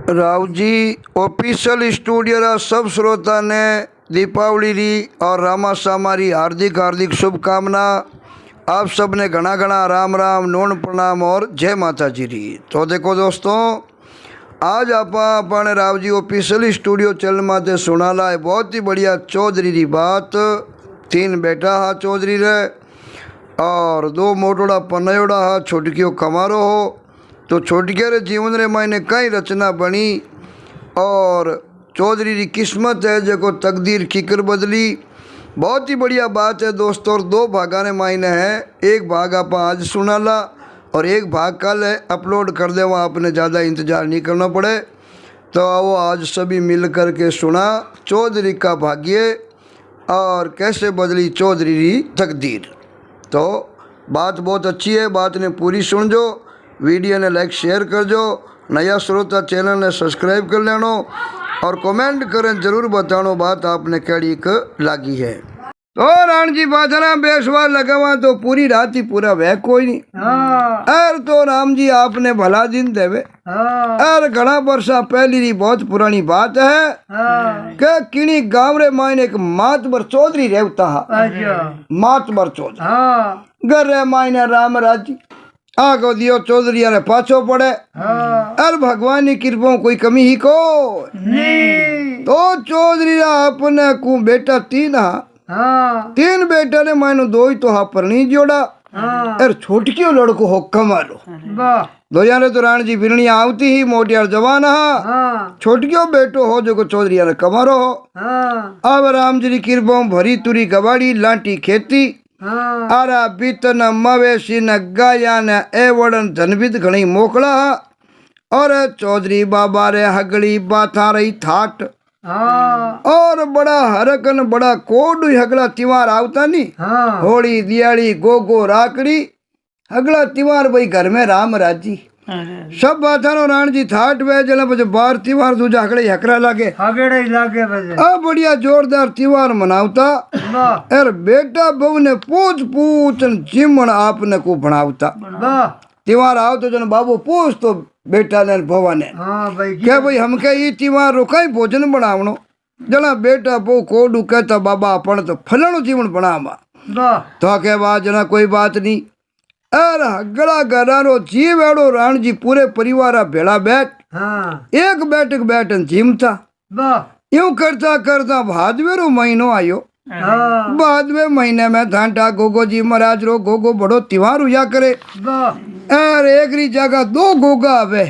Rao ji official studio रा सब श्रोता ने दीपावली री और रामाशामा री हार्दिक हार्दिक शुभकामना। आप सब ने घना घना राम राम नोन प्रणाम और जय माता जी री। तो देखो दोस्तों, आज आप अपने Rao ji official studio channel माते सुनाला है बहुत ही बढ़िया चौधरी री बात। 3 बेटा हा चौधरी रे और 2 मोटोड़ा पनयोड़ा हा, छोटकियो कमारो हो। तो छोटकिया रे जीवन रे मायने कई रचना बनी और चौधरी री किस्मत है जो तकदीर किकर बदली। बहुत ही बढ़िया बात है दोस्तों। और 2 भागा ने मायने है, एक भाग आप आज सुनाला और एक भाग कल है अपलोड कर दे, वहाँ आपने ज़्यादा इंतज़ार नहीं करना पड़े। तो आओ आज सभी मिल कर के सुना चौधरी का भाग्य और कैसे बदली चौधरी री तकदीर। तो बात बहुत अच्छी है, बात ने पूरी सुन जो, वीडियो ने लाइक शेयर कर जो, नया श्रोता चैनल ने सब्सक्राइब कर लेनो और कमेंट करें जरूर बतानो बात आपने कैडी लागी है। तो राण जी बाधना बेसवार लगावा तो पूरी रात ही पूरा वह कोई नहीं। अर तो राम जी आपने भला दिन देवे। अर घना वर्षा पहली री बहुत पुरानी बात है कि किणी गांव रे मायने एक मातबर चौधरी रहता है। मातबर चौधरी घर रे मायने राम राजी आगो दियो चौधरी ने पाछो पड़े। अर भगवान की कृपा कोई कमी ही को नहीं। तो चौधरी अपने को बेटा 3 हा। 3 बेटा ने मायनो 2 ही तो हा परणी जोड़ा। अर छोटकियो लड़को हो कमालो। दो यारे तो राण जी बिरनिया आवती ही मोटियार जवान हा। छोटकियो बेटो हो जो चौधरी ने कमारो हो। अब राम जी की कृपा भरी तुरी गवाड़ी लाटी खेती आरा बीतन मवेशी न गाया न एवड़न धनविद घणी मोकला और चौधरी बाबा रे हगड़ी बाथा रही थाट और बड़ा हरकन बड़ा कोड हगला त्योहार आवता नी। होली दियाली गोगो राकड़ी हगला त्योहार भाई घर में राम राजी सब बाथानो राण जी थाट वे जला बजे 12 त्योहार दूजा हगड़े हकरा लागे बजे अब बढ़िया जोरदार त्योहार मनावता। अर बेटा बहू ने पूछ पूछ जिमण आपने को बनावता। त्योहार आओ तो जन बाबू पूछ तो बेटा ने भवा ने क्या भाई हमके ये त्योहार रोकाई भोजन बनावनो जना बेटा बहू कोडू कहता बाबा अपन तो फलानो जीवन बनावा तो के बाद जना कोई बात नहीं। अर हगड़ा घरारो जीव एड़ो राण जी पूरे परिवार भेड़ा बैठ एक बैठक बैठन जीमता। यूं करता करता भादवेरो महीनो आयो। भादवे महीने में धांटा गोगो जी महाराज रो गोगो बड़ो त्योहार हुआ करे। अर एक री जगह 2 गोगा आवे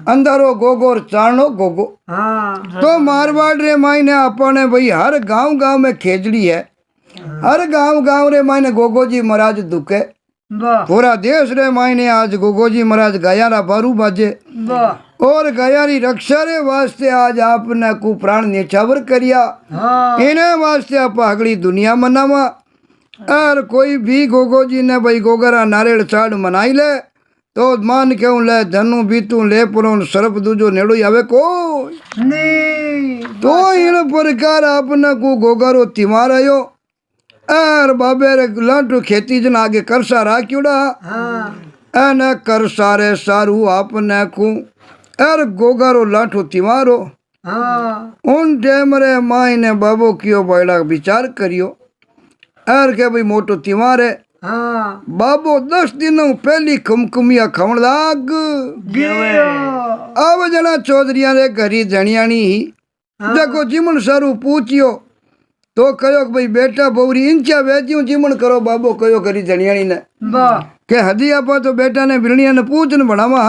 अंदरो गोगो और चारणो गोगो। तो मारवाड़ रे मायने अपने भाई हर गांव गांव में खेजड़ी है। हर गांव गांव रे मायने गोगो जी महाराज दुखे। पूरा देश रे मायने आज गोगो जी महाराज गया रा बारू बाजे और गया री रक्षा रे वास्ते आज आपने को प्राण न्यौछावर करिया। इन्हें वास्ते आप अगली दुनिया मनावा। और कोई भी गोगो जी ने भाई गोगरा नारियल चाड़ मनाई ले तो मान क्यों ले धनु बीतू ले पुरों सरप दूजो नेड़ो आवे कोई नहीं। तो इन प्रकार आपने को गोगरो तिमार आयो अर बाबे रे लाटू खेती जन आगे करसा राख्योड़ा एन करसा रे सारू आपने को अर गोगारो लाठो तिमारो उन टेम रे माई ने बाबो कियो बड़ा विचार करियो अर के भाई मोटो तिमार है। बाबो 10 दिनों पहली खमखमिया खावन लाग अब जना चौधरिया रे घरी जणियाणी ही देखो जिमन सारू पूछियो तो कहो भाई बेटा बौरी इंचा वेज्यू जीवन करो। बाबो कहो करी जणियाणी ने के हदी आपा तो बेटा ने बिरनिया ने पूछ न बनावा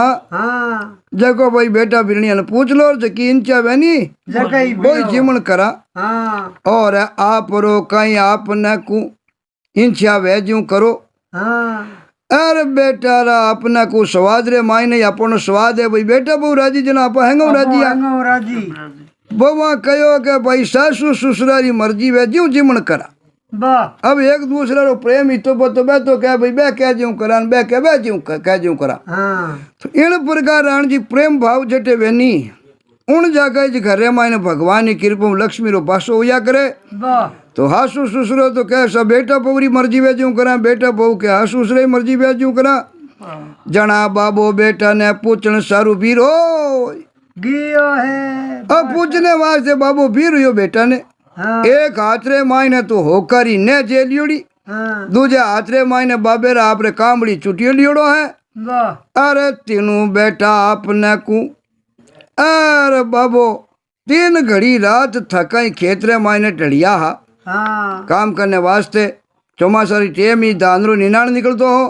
जको भाई बेटा बिरनिया ने पूछ लो जकी इंचा वेनी कोई जीवन करा और आप रो कहीं आपने को इंचा वेज्यू करो। अरे बेटा रा अपना को स्वाद रे मायने अपन स्वाद है भाई बेटा बहु राजी जना आप हैंगो राजी बवा कहो के भाई सासू ससुरारी मर्जी वे ज्यों जीवन करा। अब एक दूसरे रो प्रेम ही तो बे तो क्या भाई बे कह ज्यों करा बे के बे ज्यों कह ज्यों करा। तो इन प्रकार राण जी प्रेम भाव जटे वेनी उन जगह घरे मायने भगवान की कृपा लक्ष्मी रो पासो होया करे। तो हासू ससुरो तो कह सब बेटा पौरी मर्जी वे ज्यों करा बेटा बहू के हासू ससुरे मर्जी वे ज्यों करा। जना बाबो बेटा ने पूछण सारू बीरो गियो है अब पूछने वास्ते बाबू भी रहियो बेटा ने हाँ एक हाथरे मायने तो होकारी ने जेलियोड़ी हाँ दूजे हाथरे मायने बाबेरा आपरे कामड़ी चुटियो लियोड़ो है वाह अरे तीनों बेटा आपने को अरे बाबो 3 घड़ी रात थकाई खेतरे मायने टलिया हा हाँ काम करने वास्ते चौमासारी टेम ही दानरो निनाण निकलतो हो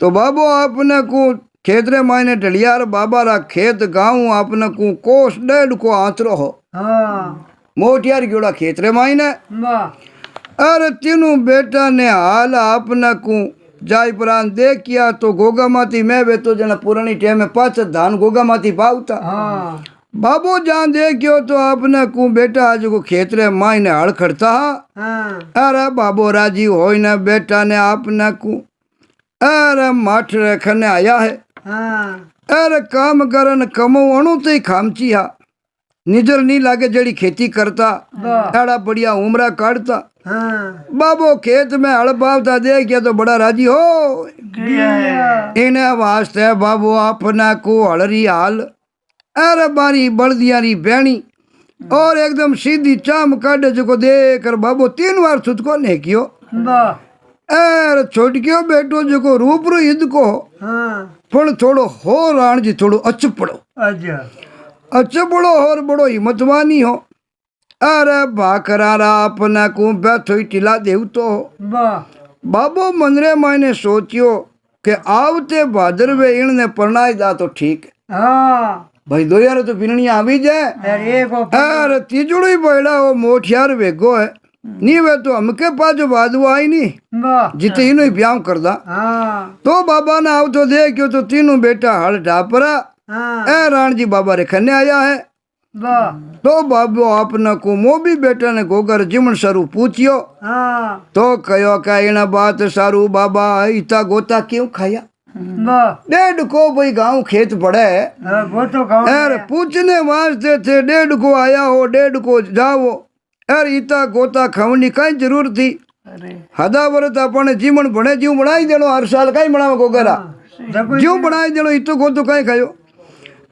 तो बाबो आपने को खेतरे मायने टलिया रे बाबा रा खेत गाँव आपने को कोस 1.5 को आंतरो हो हाँ मोटियार ग्योड़ा खेतरे मायने वाह अरे तीनों बेटा ने हाल आपने को जाय प्राण देख किया तो गोगा माती मैं वे तो जना पुरानी टेम में 5 धान गोगा माती पावता हाँ बाबू जहाँ देखियो तो आपने को बेटा आज को खेतरे मायने हड़ खड़ता हाँ अरे बाबू राजी हो न बेटा ने आपने को अरे माठ रखने आया है हाँ अरे काम करन कमो अणु तो ही खामची हा निजर नहीं लागे जड़ी खेती करता वाह एड़ा बढ़िया उमरा काटता हाँ बाबू खेत में हड़ बावता देखिया तो बड़ा राजी हो गिया इन्हें वास्ते बाबू आपने को हड़री हाल अरे बारी बल्दियारी बहनी और एकदम सीधी चाम काटे जो देख कर बाबू 3 बार छुटको ने कियो वाह अरे छोटकियो बेटो जो रूबरू ईद को हाँ पण थोड़ो हो राण जी थोड़ो अचपड़ो अच्छा अचपड़ो और बड़ो हिम्मतवानी हो अरे भाकरारा अपना को बैठो ही टिला देव तो वाह बाबू मंदरे मायने सोचियो के आवते भादरवे इणने परणाई दा तो ठीक है हाँ भाई 2 यार तो बिननिया आवी जाए अरे को अरे तीजड़ो ही बड़ा वो मोठियार वेगो है नी वे तो हमके पास जो बादू आई नहीं वाह जिते इनो ही ब्याह करदा हाँ तो बाबा ने आव तो देखियो तो तीनों बेटा हल ढापरा हाँ ए राण जी बाबा रे खने आया है वाह तो बाबू आपने को मोबी बेटा ने गोगर जिमन सारू पूछियो हाँ तो कहो का इना बात सारू बाबा इता गोता क्यों खाया वाह 1.5 को भाई गांव खेत पड़े हाँ, वो तो गाँव अरे पूछने वास्ते थे 1.5 को आया हो 1.5 को जाओ अरे इता गोता खावनी कई जरूरत थी अरे हदा वरत अपने जीवन बने जीव बनाई देनो हर साल कई बनावे गोगरा देखो जीव बनाई देनो इतो को तो कई खायो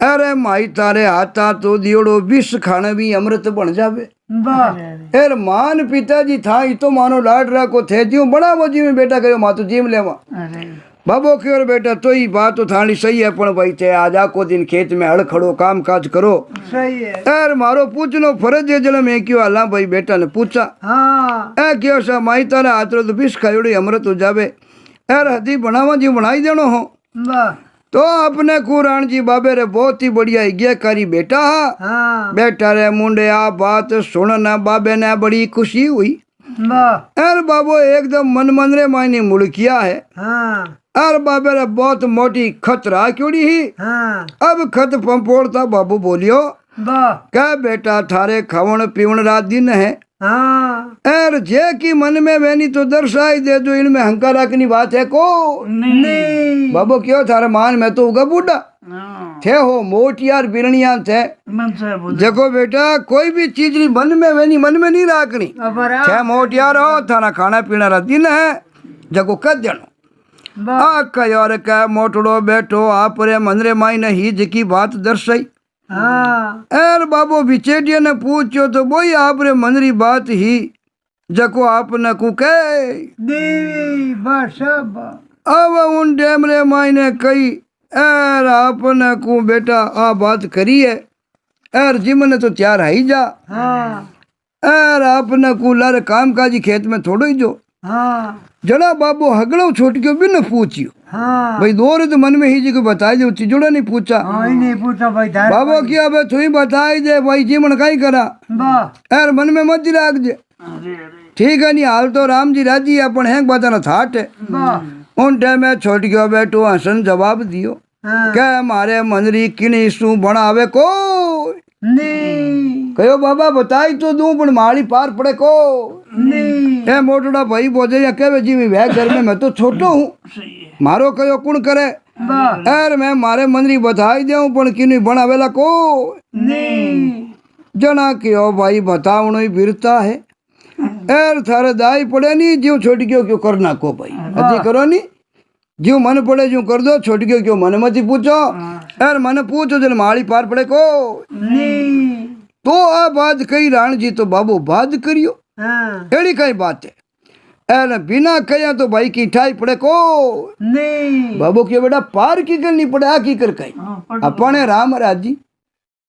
अरे माई तारे हाथा तो दियोड़ो विष खाने भी अमृत बन जावे वाह एर मान पिताजी था इतो मानो लाड राखो थे जीव बनावो जीव बेटा कहो मा तो जीव लेवा अरे बाबो क्यों बेटा तो ही बात तो थानी सही है पण भाई थे आज आको दिन खेत में हड़ खड़ो काम काज करो सही है यार मारो पूछनो फर्ज है जल में क्यों आला भाई बेटा ने पूछा हाँ ए क्यों सा माई तारा हाथरो तो विष खायोड़ी अमृत हो जावे यार हदी बनावा जी बनाई देनो हो वाह तो अपने कुरान जी बाबे रे बहुत ही बढ़िया आज्ञाकारी बेटा हा हाँ बेटा रे मुंडे आ बात सुनना बाबे ने बड़ी खुशी हुई वाह यार बाबो एकदम मन मनरे मायने मुड़किया है हाँ अरे बाबे रे बहुत मोटी खत राख्योड़ी ही हाँ अब खत पंपोड़ता बाबू बोलियो वाह क्या बेटा थारे खावण पीवण रात दिन है हाँ एर जे की मन में वैनी तो दर्शाई दे जो इनमें हंकार रखनी बात है को नहीं बाबू क्यों थारे मान में तो उगा बूढ़ा थे हो मोटियार बिरनिया थे मन से बोल देखो बेटा कोई भी चीज नहीं मन में वैनी मन में नहीं राखनी अबरा थे मोटियार हो थारा खाना पीना रा दिन है जगो कर देनो वाह आ कयो रे का मोटड़ो बैठो आप रे मनरे माई ने ही जकी बात दर्शाई हाँ एर बाबू बिचेटिया ने पूछो तो बोई आप रे मनरी बात ही जको आपने को कहे देवी बादशाह अब उन डैम रे माई ने कही एर आपने को बेटा आ बात करी है एर जिम ने तो तैयार है ही जा हाँ एर आपने को लारे काम काजी खेत में थोड़ो ही जो हाँ जड़ा बाबू हगड़ो छोट के भी न पूछियो हाँ भाई दो रे तो मन में ही जी को बताई दे चिजोड़ा नहीं पूछा हाँ ही नहीं पूछा भाई धार बाबा क्या बे तू ही बताई दे भाई जीवन का ही करा वाह यार मन में मत राख जे अरे अरे ठीक है नहीं हाल तो राम जी राजी है अपन हैंग बताना थाट है वाह उन टाइम में छोट गयो बेटो हसन जवाब दियो हाँ क्या मारे मनरी किनी सू बनावे को नहीं कहो बाबा बताई तो दूं पण माड़ी पार पड़े को नहीं ए मोटड़ा भाई बोझे या कहे जी मैं घर में मैं तो छोटो हूँ सही है मारो कयो कुण करे वाह यार मैं मारे मनरी बताई देऊं पण किनी बनावेला को नहीं जना क्यों भाई बतावणो ही बिरता है यार थारे दाई पड़े नहीं जो छोट गयो क्यों करना को भाई अति करो नी ज्यों मन पड़े ज्यों कर दो, छोट गयो क्यों मन मत पूछो, यार मन पूछो जन माड़ी पार पड़े को। नहीं। तो आ बात कही राण जी तो बाबू बात करियो, हाँ। एड़ी कई बात है, यार बिना कया तो भाई की ठाई पड़े को। नहीं। बाबू के बेटा पार की करनी पड़े, आ की कर कई अपने राम राजी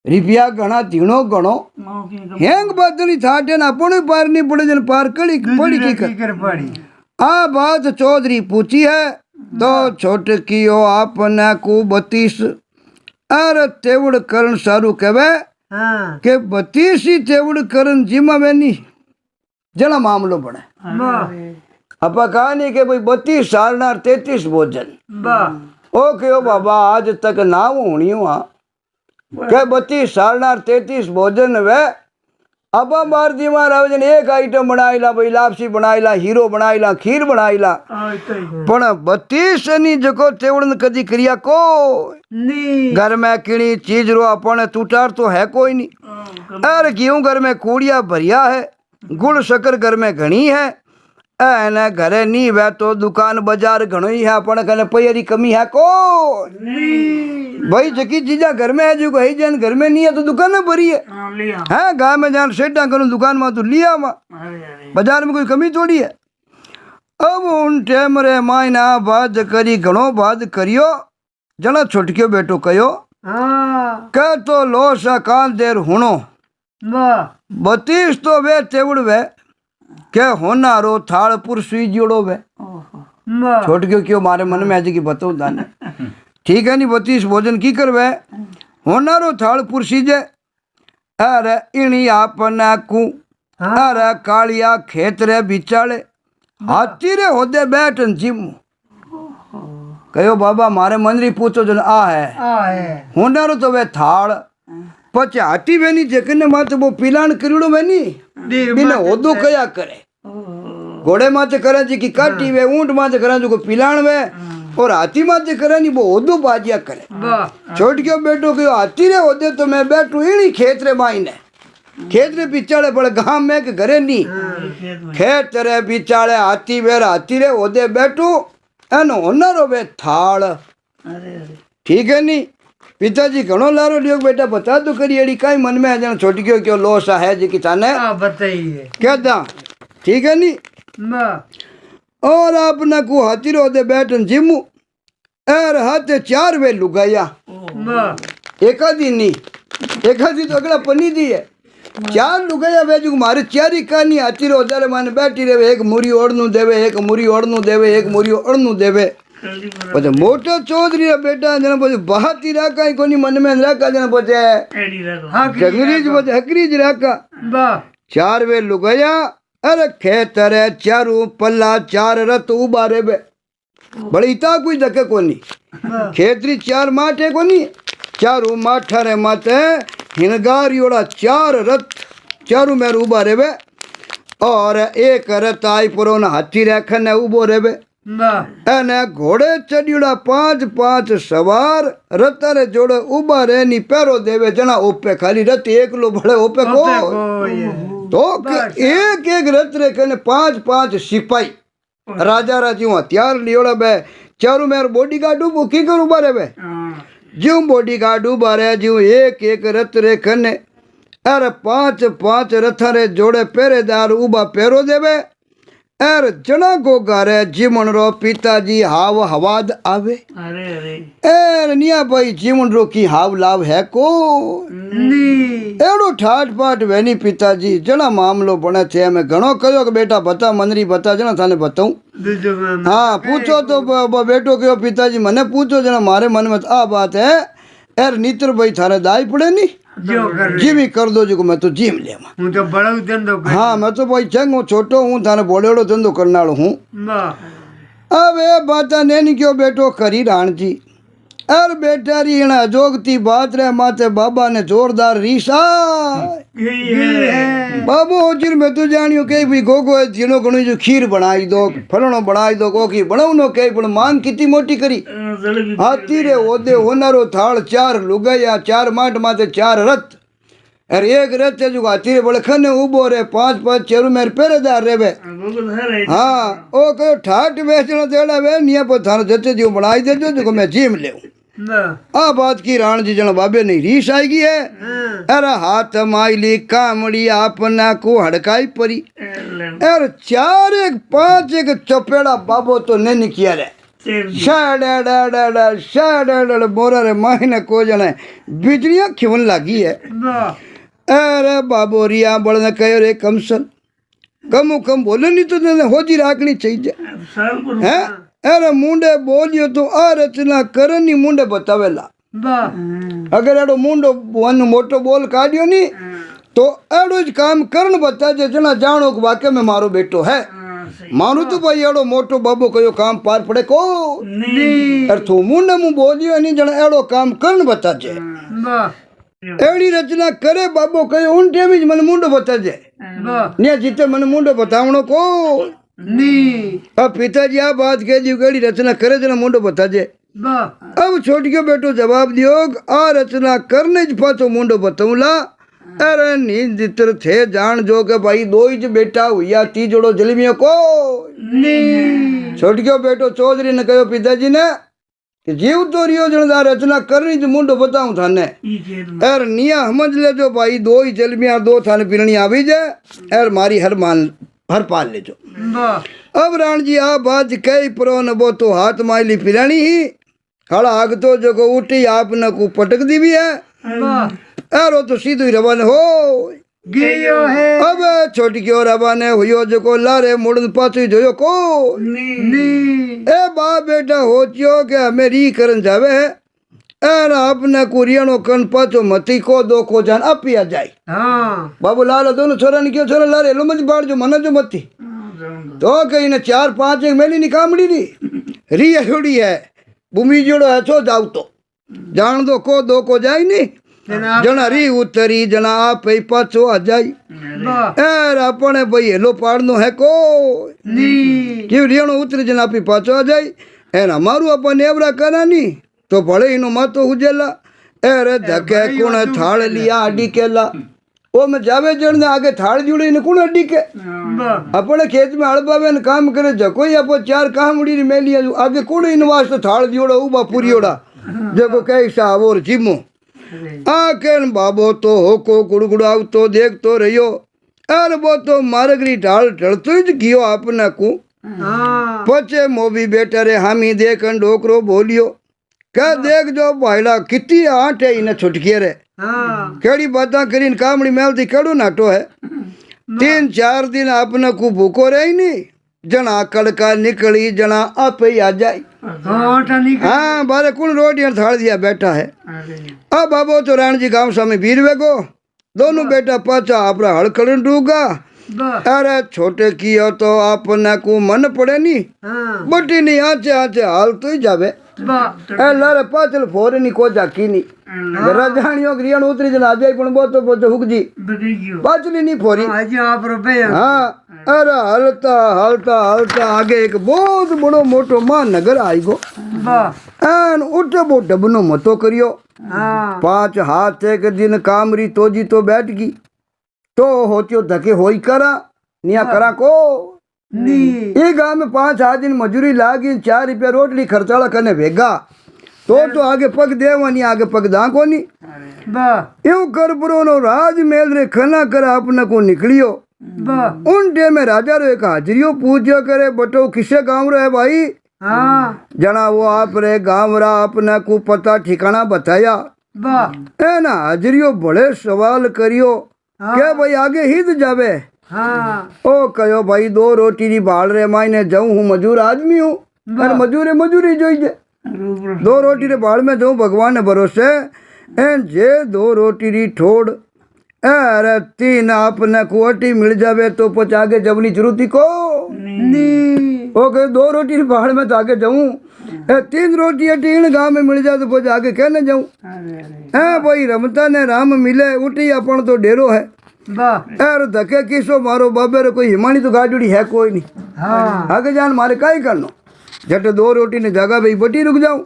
रिपिया गणा तीणो गणो हेंग बदली थाटे ना अपने पार नहीं पड़े जन पार कड़ी पड़ी की कर। पड़ी। आ बात चौधरी पूछी है तो छोटकियो आपने को 32 अरे तेवड़ करण सारू कहवे हाँ। के 32 ही तेवड़ करण जिमा वेनी जना मामलो बने। अपा कहा नहीं के भाई 32 साल ना 33 भोजन ओ क्यों बाबा आज तक ना होनी हुआ के 32 साल ना 33 भोजन वे अब बार दीवार आवजन एक आइटम बनाईला भाई लापसी बनाईला हीरो बनाईला खीर बनाईला पण 32 ની જકો તેવડન કદી કર્યા को नहीं। घर में किणी चीज रो अपन टूटार तो है कोई नहीं। अरे गेहूं घर में कूड़िया भरिया है, गुड़ शक्कर घर में घनी है, एने घरे नी वे तो दुकान बाजार घणो ही है, अपन कने पैरी कमी है को भाई जकी चीजा घर में है जो कही जान घर में नहीं है तो दुकान में भरी है। हाँ गाँव में जान सेटा करूँ दुकान में तो लिया बाजार में कोई कमी थोड़ी है। अब उन टेम रे मायना बात करी घणो बात करियो जना छुटक्यो बेटो कयो हाँ। कह तो लो सा कान देर हुणो 32 तो वे तेवड़ वे के होनारो थालपुर सुई जोड़ो वे छुटक्यो क्यों मारे मन में आज की बताऊं दाने ठीक है नहीं 32 भोजन की करवे होनारो थालपुर सीजे अरे इणी आपना कु अरे कालिया खेत रे बिचाले हाथी रे होदे बैठन जिमू कहो बाबा मारे मंदरी पूछो जन आ है होनारो तो वे थाल पचे हाथी वेनी जकने माते वो पिलान करीड़ो वेनी बिना होदो कया करे घोड़े माते करे जी की काटी वे ऊंट माते करे जो को पिलान वे और हाथी माते करे नी वो होदो बाजिया करे। छोट के बेटो कहो हाथी रे होदे तो मैं बैठू इनी खेत रे माईने खेत रे बिचाले बड़े गांव में के घरे नी खेत रे बिचाले हाथी वेर हाथी रे होदे बैठू एनो होनारो वे थाल ठीक है नी। पिताजी घणो लारो लियो बेटा बता तो करी एड़ी काई मन में जन छोटी क्यों लोसा है जी की ताने बताइए क्या दा ठीक है नी। और आपने को हाथी रो दे बैठन जिमू एर हाथे 4 वे लुगाया एकादी नी एकादी तो अगला पनी दी है 4 लुगाया वे जो मारे 4 ही कहानी हाथी रो दे माने बैठी रहे एक मुरी ओढ़नू देवे एक मुरी ओढ़नू देवे एक मुरी ओढ़नू देवे પછી મોટો ચૌધરી બેટા જને પછી બહાતી રાખા કોની મન में રાખા જને પછી જંગરી જ પછી હકરી જ રાખા 4 वे लुगाया अरे खेत रे चारू पल्ला 4 रथ उबा रे बे बड़ी ता कोई धके कोनी खेतरी 4 माठे कोनी चारू माठा रे माते हिनगारियोड़ा 4 रथ चारू मेर उबा रे बे और एक रथ आई पुरो हाथी रेखने उबो रे बे एने घोड़े चढ़ियोड़ा 5 सवार रतारे जोड़े उबा रे नी पैरो देवे जना ओपे खाली रथ एकलो भले ओपे को तो एक एक रथ रे कने 5 सिपाही राजा राजी हथियार लियोड़ा बे चारू मेर बॉडीगार्ड उबो की कर उबा रे बे ज्यों बॉडीगार्ड उबा रे ज्यों एक एक रथ रे कने अरे 5 रथा रे जोड़े पहरेदार उबा पैरो देवे एर जना को गारे जीवन रो पिताजी हाव हवाद आवे एर निया भाई जीवन रो की हाव लाव है को एड़ो ठाट पाट वेनी पिताजी जना मामलो बने थे मैं घणो कहो कि बेटा बता मनरी बता जना थाने बताऊं हाँ पूछो तो बेटो कहो पिताजी मने पूछो जना मारे मन में आ बात है एर नीतर भाई थारे दाई पड़े नी जिम ही कर दो जो मैं तो जिम ले हूं तो बड़ा धंधो हाँ मैं तो भाई चंग हूँ छोटो हूँ थाने बोलेड़ो धंधो करना हूँ। अब ये बात नहीं क्यों बेटो करी राण जी अरे बेटा री इना जोगती बात रे माते बाबा ने जोरदार रीसा बाबू जिन में तो जानियो के भी गोगो है जिनो गणो जो खीर बनाई दो फलनो बनाई दो कोकी बनावनो के पण मांग कितनी मोटी करी हाथी रे ओदे होनारो थाल 4 लुगाया 4 माट माते 4 रथ अरे एक रहते जो हाथी बोले खने उबो रे 5-5 चेरू मेरे पहरेदार रे बे हाँ ओ कहो ठाट बेचना तेड़ा वे निया पर थानो जते जो बनाई दे जो मैं जीम ले आ बात की राण जी जन बाबे नहीं रीस आई गई है अरे हाथ माइली कामड़ी आपना को हड़काई परी अरे 4-5 एक चपेड़ा बाबो तो ने निकिया रे शाडा मोरा रे मायने को जने बिजलियां खिवन लगी है अरे बाबो रिया बड़ने कहो रे कमसन कम बोले नहीं तो होजी राखनी चाहिए हैं अरे मुंडे बोलियो तो आ रचना करनी मुंडे बतावेला अगर एडो मुंडो वन मोटो बोल काढ़ियो नी तो एडो ज काम करन बता जे जना जानो कि वाकई में मारो बेटो है मारू तो भाई एडो मोटो बाबो कयो काम पार पड़े को अरे तू मुंडे मु बोलियो नहीं जना एडो काम करन बता जे एड़ी रचना करे बाबो कयो उन टेम ज मन मुंडो बता जे ने जीते मन मुंडो बतावणो को अब पिताजी आ बात कह दी केड़ी रचना करे जना मुंडो बता जे अब छोटियो बेटो जवाब दियो आ रचना करने ज पाछो मुंडो बताऊला अरे नींद जितर थे जान जो के भाई दो ही ज बेटा हुआ तीजोड़ो जलमियो को छोटियो बेटो चौधरी ने कहो पिताजी ने कि जीव तो रियो जनदार रचना करनी ज मुंडो बताऊं थाने अरे निया समझ ले जो भाई दो ही जलमिया दो थाने पीरणी आवी जाए अरे मारी हर पाल ले जो अब राण जी आ बात कई परो न बो तो हाथ माइली पिरानी ही हड़ा आग तो जो को उठी आप न को पटक दी भी है अरे तो सीधो ही रवाने हो गयो है अब छोटी की ओर रवाने हुयो जो को लारे मुड़न पाछो जोयो को ए बा बेटा होचियो के हमें री करन जावे है अरे अपने कुरियनो कन पाछो मती को दो को जान अपिया जाए बाबू लाल दोनों छोरा ने क्यों छोरा लारे लो मत बाढ़ जो मन जो मती तो कहीं न 4-5 एक मेली निकामड़ी नी री छोड़ी है भूमि जोड़ो है छो जाऊ तो जान दो को जाई नी जना री उतरी जना आप ही पाछो आ जाई अरे अपने भाई हेलो पाड़नो है को क्यों रियनो उतरी जना आप ही पाछो आ जाई एना मारू अपन एवरा करा नी तो भले इनो मातो हुजेला अरे धके कुण थाल लिया अडी केला ओ में जावे जण आगे थाल जुड़ी ने कुण अडी के अपने खेत में हल बावे ने काम करे जको ही अपो 4 कामड़ी री मेलिया आगे कुण इन वास्ते थाल जोड़ो उबा पुरियोड़ा जको कैसा और जिमो आ केन बाबो तो होको गुड़गुड़ाव तो देख तो रहियो अरे वो तो मारगरी ढाल ढलतो ही गियो आपने को पचे मोबी बेटा रे हामी देखन डोकरो बोलियो क्या देख जो भाईला कितनी आंट है इन्हें छुटकी रे केड़ी बातें करीन कामड़ी मेल थी केड़ो नाटो है 3-4 दिन आपने को भूखो रही नहीं जना कड़का निकली जना आप ही आ जाए हाँ बारे कुल रोटियां थाल दिया बैठा है अब बाबो तो राण जी गांव सामे बीरवे को दोनों बेटा पाचा आपरा हड़कड़न डूगा अरे छोटे कियो तो आपने को मन पड़े नी बटी नहीं आचे हाल तो ही जावे लारे पाचल फोरे नी को जाकी नी रजानियों ग्रियन उतरी जन आ जाई पण बोतो बोतो हुकजी पाचली नी फोरी हाँ अरे हलता आगे एक बहुत बड़ो मोटो महानगर आई गो एन उठे बो डबनो मतो करियो 5 हाथ एक दिन कामरी तोजी तो बैठ गई तो होतियो धके होई करा निया करा को ये गांव में 5 दिन मजूरी लागी 4 रुपया रोटली खर्चाला करने भेगा तो आगे पग देवानी आगे पग दाको नी यूं कर पुरो राज मेल रे खना कर अपने को निकलियो उन डे में राजा रो एक हाजरियो पूछो करे बटो किसे गांव रो है भाई जना वो आप रे गांव रा अपने को पता ठिकाना बताया ए ना हाजरियो बड़े सवाल करियो क्या भाई आगे ही तो जावे ओ कहो भाई 2 रोटी री भाल रे मायने जाऊं हूँ मजूर आदमी हूँ और मजूरी जोईजे 2 रोटी रे भाल में जाऊं भगवान ने भरोसे एन जे 2 रोटी री ठोड़ अरे 3 आपने कुटी मिल जावे तो पच आगे जबनी जरूरत को ओके 2 रोटी री भाल में तो आगे जाऊं 3 रोटी 3 गांव में मिल जाए तो पच आगे कहने जाऊं भाई रमता ने राम मिले उठी अपन तो डेरो है यार धके किसो मारो बाबे रे कोई हिमानी तो गाड़ी है कोई नहीं आगे जान मारे काई करनो जट 2 रोटी ने जगह भाई बटी रुक जाऊं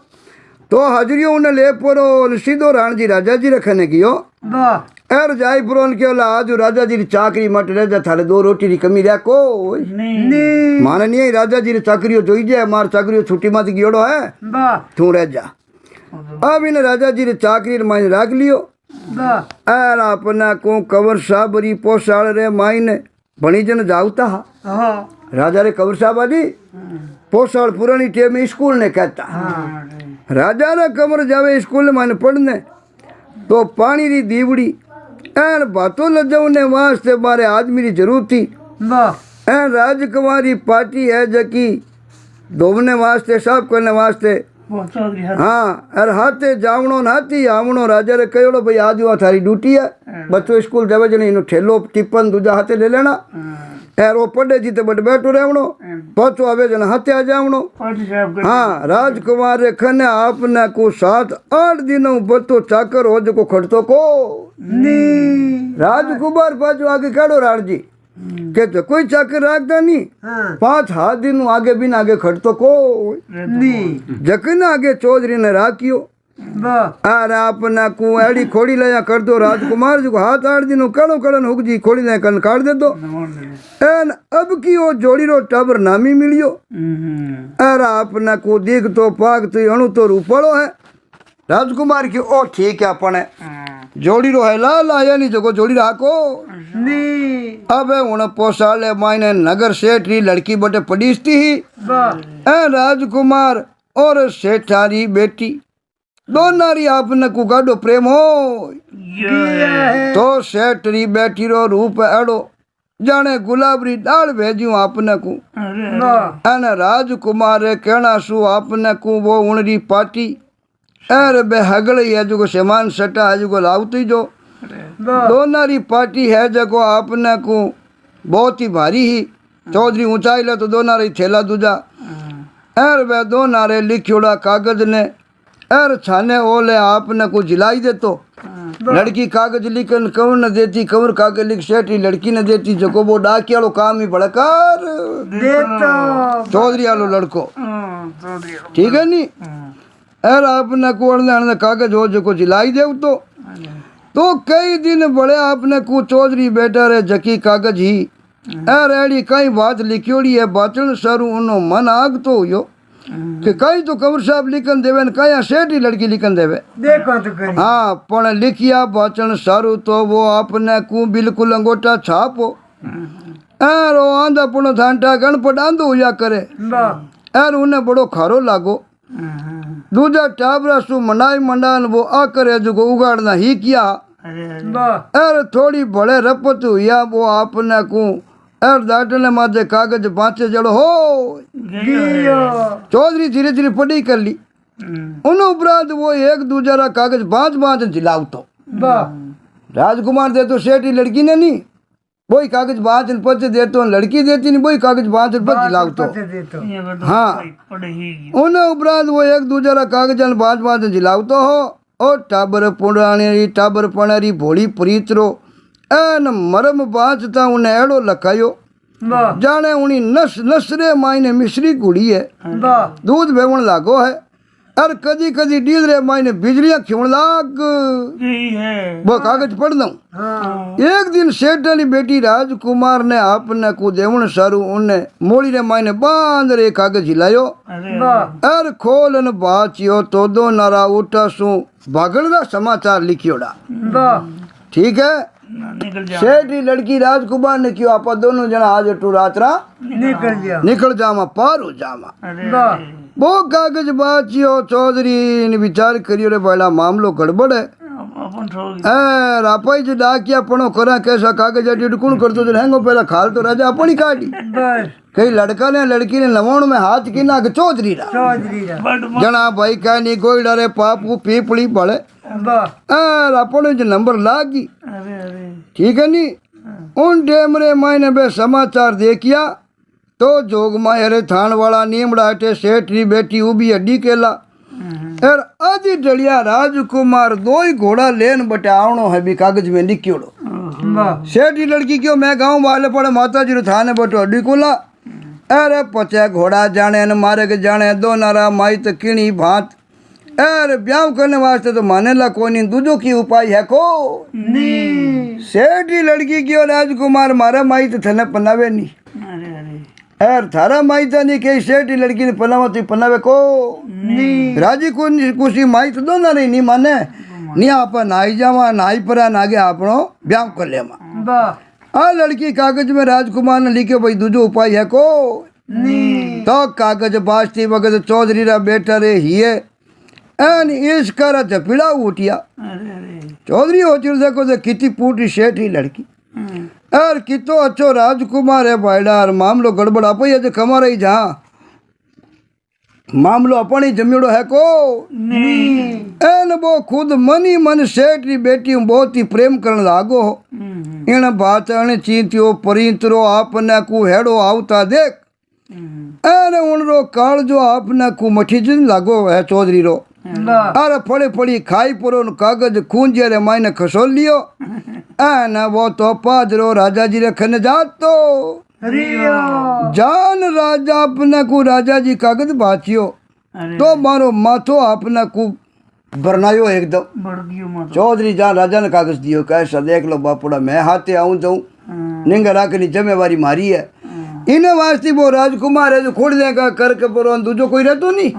तो हाजरियों उन्हें ले परो सीधो राण जी राजा जी रखने की हो वाह एर जाई पुरो के ओला आज राजा जी री चाकरी मट रह जा थारे 2 रोटी री कमी रहा को नहीं माने नहीं राजा जी री चाकरियो जोई जाए मार चाकरियो छुट्टी मत गियोड़ो है वाह तू रह जा अब इन राजा जी री चाकरी रे माइन राख लियो वाह एर अपना को कंवर साहब री पोसाड़ रे माइन भणी जन जावता हा हाँ राजा रे कंवर साहब आली पोसाड़ पुरानी टेम स्कूल ने कहता राजा रे कंवर जावे स्कूल में पढ़ने तो पानी री दीवड़ी एन बातों लजवने वास्ते मारे आदमी री जरूरत थी वाह एन राजकुमारी पार्टी है जकी धोबने वास्ते साफ करने वास्ते हाँ अर हाथे जावणो नाती आवणो राजा रे कहोड़ो भाई आज हुआ थारी ड्यूटी है बच्चों स्कूल जावे जने इनो ठेलो टिप्पन दूजा हाथे ले लेना एर वो पढ़े जी तो बट बैठो रहवणो पाछो आवे जने हाथे आ जावणो हाँ राजकुमार रे खने आपने को 7-8 दिनों बतो चाकर हो जको खड़तो को नहीं राजकुमार पाछो आगे काढ़ो राण जी के तो कोई चाकर राखता नहीं हाँ 5 दिन आगे बिन आगे खड़तो को नहीं जकन आगे चौधरी ने राखियो वाह अरे अपना को एड़ी खोड़ी लया कर दो राजकुमार जी को 7-8 दिन कड़ो कड़न हुक जी खोड़ी लया कन काट दे दो एन अब की वो जोड़ी रो टाबर नामी मिलियो अरे अपना को देख तो पाक तो अणु तो रूपड़ो है राजकुमार की ओ ठीक है अपने जोड़ी रो है ला लाया नहीं जगो जोड़ी राखो नहीं अब उन पोसाले मायने नगर सेठ री लड़की बटे पड़ीसती ही वाह ए राजकुमार और सेठारी बेटी दोनों री आपने को गाडो प्रेम हो किया है तो सेठ री बेटी रो रूप एड़ो जाने गुलाब री डाल भेजियो आपने को वाह एन राजकुमार रे कहना सु आपने को वो उनरी पार्टी एर बे हगड़ी है जो सामान सटा है जो लावती जो वाह दोनों री पार्टी है जको आपने को बहुत ही भारी ही चौधरी ऊंचाई ले तो दोनों री थैला दूजा एर बे दोनों रे लिखियोड़ा कागज ने एर छाने ओले आपने को जिलाई दे तो लड़की कागज लिखन कंवर न देती कंवर कागज लिख सेठी लड़की न देती जको वो डाकिया लो काम ही बड़कर देता चौधरी आलो लड़को ठीक है नी एर आपने को अड़ने कागज हो जको जिलाई देव तो कई दिन बड़े आपने को चौधरी बेटा रे जकी कागज ही एर एड़ी कई बात लिखियोड़ी है बाचन सारू उनो मन आग तो हुयो कि कई तो कंवर साहब लिखन देवे न कई सेठी लड़की लिखन देवे देखो तो करी हाँ पण लिखिया बाचन सारू तो वो आपने को बिल्कुल अंगोटा छापो एर आंधा पुणो थांटा गणपट आंधो हुआ करे वाह एर उन्हें बड़ो खारो लागो दूजा टाबरा सु मनाई मंडान वो आ करे जो उगाड़ना ही किया वाह एर थोड़ी बड़े रपत हुआ वो आपने को एर दाटने माथे कागज बाँचे जड़ो हो किया चौधरी धीरे धीरे पढ़ी कर ली उन उपरांत वो एक दूसरा कागज बाँच जिलाव तो वाह राजकुमार दे तो सेठी लड़की ने नहीं वही कागज बाँच पच दे तो लड़की देती नहीं वही कागज बाँच पच जिलाव तो देतो हाँ उन उपरांत वो एक दूसरा कागज बाँच जिलाव तो हो और टाबर पुराणी टाबर पणारी भोली प्रीतरो एन मरम बाँचता उन्हें एड़ो लखायो वाह जाने उनी नस नसरे मायने मिश्री गुड़ी है वाह दूध भेवण लागो है और कदी कदी डील रे मायने बिजलियां खिवण लाग वो कागज पढ़ दऊं हाँ एक दिन सेठनी बेटी राजकुमार ने आपने को देवण सारू उन्हें मोड़ी रे मायने बांध रे कागज हिलायो वाह और खोलन बाचियो तो दो नारा उठा सु भागण रा समाचार लिखियोड़ा वाह ठीक है सेठी लड़की राजकुमार ने क्यों आपा दोनों जना आज टू रात्रा निकल गया निकल जामा पार हो जामा वाह वो कागज बाचियो चौधरी ने विचार करियो रे बड़ा मामलो गड़बड़ है रापाई जो डाकिया पणो करा कैसा कागज अटकूण करतो जो हैंगो पहला खाल तो राजा अपनी काटी बस कई लड़का ने लड़की ने लवण में हाथ की नाक चौधरी रा चौधरी रा जना भाई का नहीं कोई डरे पापू पीपड़ी बड़े वाह अपने जो नंबर लागी ठीक है नी उन डेमरे मायने बे समाचार देखिया तो जोग मायरे थान वाला नीमड़ा हटे सेठ री बेटी उबी हड्डी केला और आधी डलिया राजकुमार 2 ही घोड़ा लेन बटे आवणो है भी कागज में लिखियोड़ो वाह सेठ री लड़की क्यों मैं गाँव वाले पड़े माता जी रो थाने बटो हड्डी कोला अरे पचे घोड़ा जाने न मारे के जाने दो नारा माई तो किणी भात अरे ब्याह करने वास्ते तो मानेला कोई नहीं, दूजो की उपाय है को नी सेठ की लड़की की और राजकुमार मारा माई तो थने पनावे नहीं, अरे अरे यार थारा माई तो नहीं कही सेठ की लड़की ने पनावा तो पनावे को नी राजी खुशी माई तो दो ना रही नहीं माने नहीं आप नाई जावा नाई परा नागे आपनो ब्याह कर लेवा। वाह आ लड़की कागज में राजकुमार ने लिखे भाई दूजो उपाय है को नी तो कागज बाजती वक्त चौधरी रा बेटा रे हिये एन इस कर झपीड़ा उठिया अरे अरे चौधरी हो चिर देखो तो कितनी पूटी सेठ ही लड़की यार कितो अच्छो राजकुमार है भाईडा और मामलो गड़बड़ आप ही कमा रही जहाँ मामलो अपन ही जमीड़ो है को नी एन वो खुद मन ही मन सेठ री बेटी बहुत ही प्रेम करने लागो इन बात अण चींतियो परिंतरो आपने कु हेड़ो आवता देख एन उनरो काल जो आपने कु मठी जन लागो है चौधरी रो वाह अरे फड़ी फड़ी खाई पुरो कागज खूंजे रे मायने खसोल लियो एन वो तो पादरो राजा जी रे खन जात तो रियो जान राजा अपने को राजा जी कागज बाचियो अरे तो मारो माथो अपने को बरनायो एकदम बढ़ गयो मत चौधरी जान राजा ने कागज दियो कैसा देख लो बापुड़ा मैं हाथे आऊं जाऊं निंगा राखनी जिम्मेवारी मारी है इन्हें वास्ते वो राजकुमार है जो खोड़ देगा करके परो दूजो कोई रहतो नहीं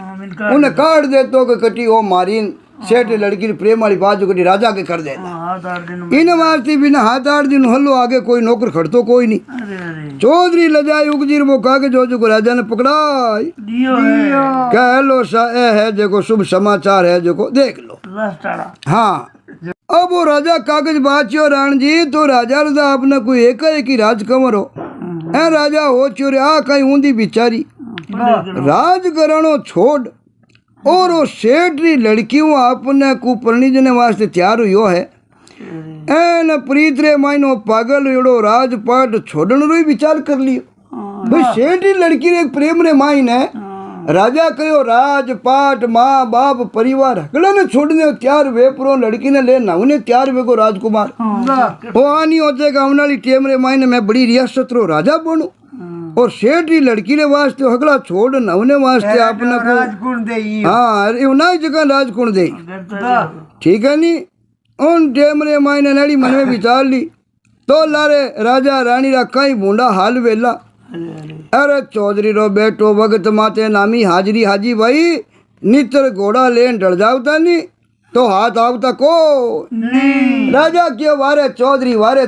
उन्हें काट दे तो कि कटी हो मारी सेठ लड़की प्रेम वाली बात जो कटी राजा के कर देता हाथ आठ दिन इन वास्ते बिना हाथ 8 दिन हल्लो आगे कोई नौकर खड़तो कोई नहीं। अरे अरे चौधरी लजाई उगजीर वो कागज हो जो को राजा ने पकड़ाई दियो है कह लो सा ए है जो शुभ समाचार है जो को देख लो। रास्ताड़ा हाँ अब वो राजा कागज बाचियो राण जी तो राजा रजा अपने कोई एक ही राजकमर हो ए राजा हो चोरे आ कहीं ऊंधी बिचारी राजघरानो छोड़ और वो सेठ री लड़कियों आपने कुपरणी जने वास्ते तैयार हुयो है एन प्रीत रे माइनो पागल एड़ो राजपाट छोड़न रो ही विचार कर लियो भाई सेठ री लड़की रे प्रेम रे माइन है राजा कहो राजपाट माँ बाप परिवार हकड़ा ने छोड़ने तैयार वे पुरो लड़की ने लेना उन्हें तैयार वे को राजकुमार वो आनी होते गाँव वाली टेम रे माइने मैं बड़ी रियासत रो राजा बनू और सेठ री लड़की ने वास्ते हकड़ा छोड़ न उन्हें वास्ते आपने को राजकुण दे हाँ अरे उन्हें जगह राजकुण दे ठीक है नी उन टेम रे माइने नड़ी मन में विचार ली तो लारे राजा रानी रा कई बूंदा हाल वेला अरे चौधरी रो बेटो भगत माते नामी हाजरी हाजी भाई नितर घोड़ा लेन डर जावता नी तो हाथ आवता को राजा क्यों वारे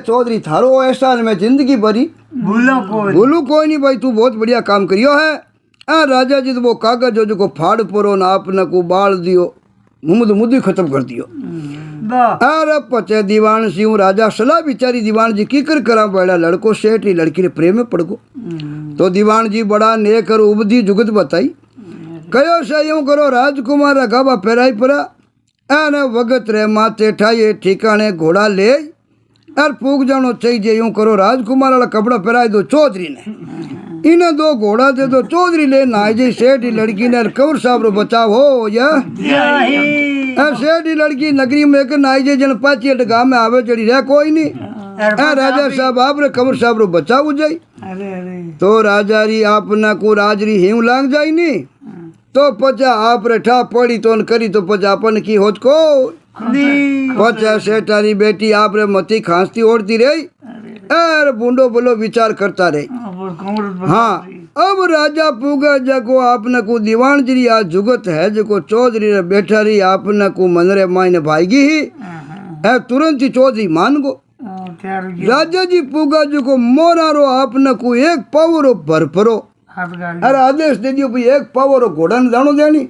चौधरी थारो एहसान में जिंदगी भरी भूलो को बोलू कोई नहीं भाई तू बहुत बढ़िया काम करियो है आ राजा जी तो वो कागज जो को फाड़ परो ना आपने को बाल दियो मुद्दी खत्म कर दियो अरे पचे दीवान सिंह राजा सलाह बिचारी दीवान जी की करा बड़ा लड़को सेठ लड़की ने प्रेम में पड़ गो तो दीवान जी बड़ा नेक और उबदी जुगत बताई कहो सा यूं करो राजकुमार गाबा पेराई परा एने वगत रे माथे ठाए ठिकाने घोड़ा ले यार पूग जानो चाहिए यूं करो राजकुमार वाला कपड़ा पहराए दो चौधरी ने इन्हें 2 घोड़ा दे दो चौधरी ले ना जी सेठ लड़की ने कंवर साहब रो बचाव हो या सेठ लड़की नगरी में एक नाई जे जन पाची गाँव में आवे चढ़ी रह कोई नहीं राजा साहब आप रे कंवर साहब रो बचाव जाई अरे अरे तो राजा री आपना को राजरी हिम लाग जाई नी तो पचा आप रे ठा पड़ी तो करी तो पचा अपन की होत को पचा सेठारी बेटी आप रे मती खांसती ओढ़ती रही अरे बूंडो बोलो विचार करता रही। हाँ अब राजा पूगा जको आपने को दीवान जी आज जुगत है जको चौधरी रे बैठा रही आपने को मन रे मायने भाईगी ही है तुरंत ही चौधरी मान गो राजा जी पूगा जको मोरा रो आपने को एक पावरो भरपरो अरे आदेश दे दियो भाई एक पावरो घोड़ा ने दाणो देनी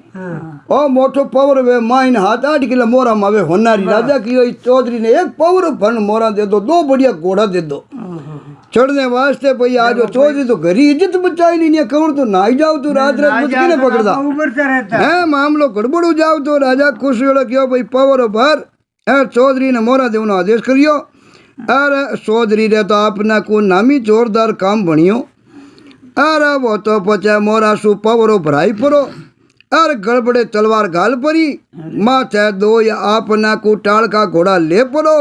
ओ मोटो पावर वे माइन हाथ 8 किलो मोरा मावे होनारी राजा की चौधरी ने एक पावरो फन मोरा दे दो 2 बढ़िया घोड़ा दे दो चढ़ने वास्ते भाई आज चौधरी तो घरी इज्जत बचाई नहीं कवर तो ना ही जाओ तो रात रात मुझके ने पकड़दा है मामलो गड़बड़ हो जाओ तो राजा खुश हो क्यों भाई पावरो भर है चौधरी ने मोरा देवनो आदेश करियो अरे चौधरी रे तो आपना को नामी जोरदार काम बनियो अरे वो तो पचा मोरा सु पवरो भराई परो अरे गड़बड़े तलवार घाल परी माथे 2 या आपना को टाल का घोड़ा ले पड़ो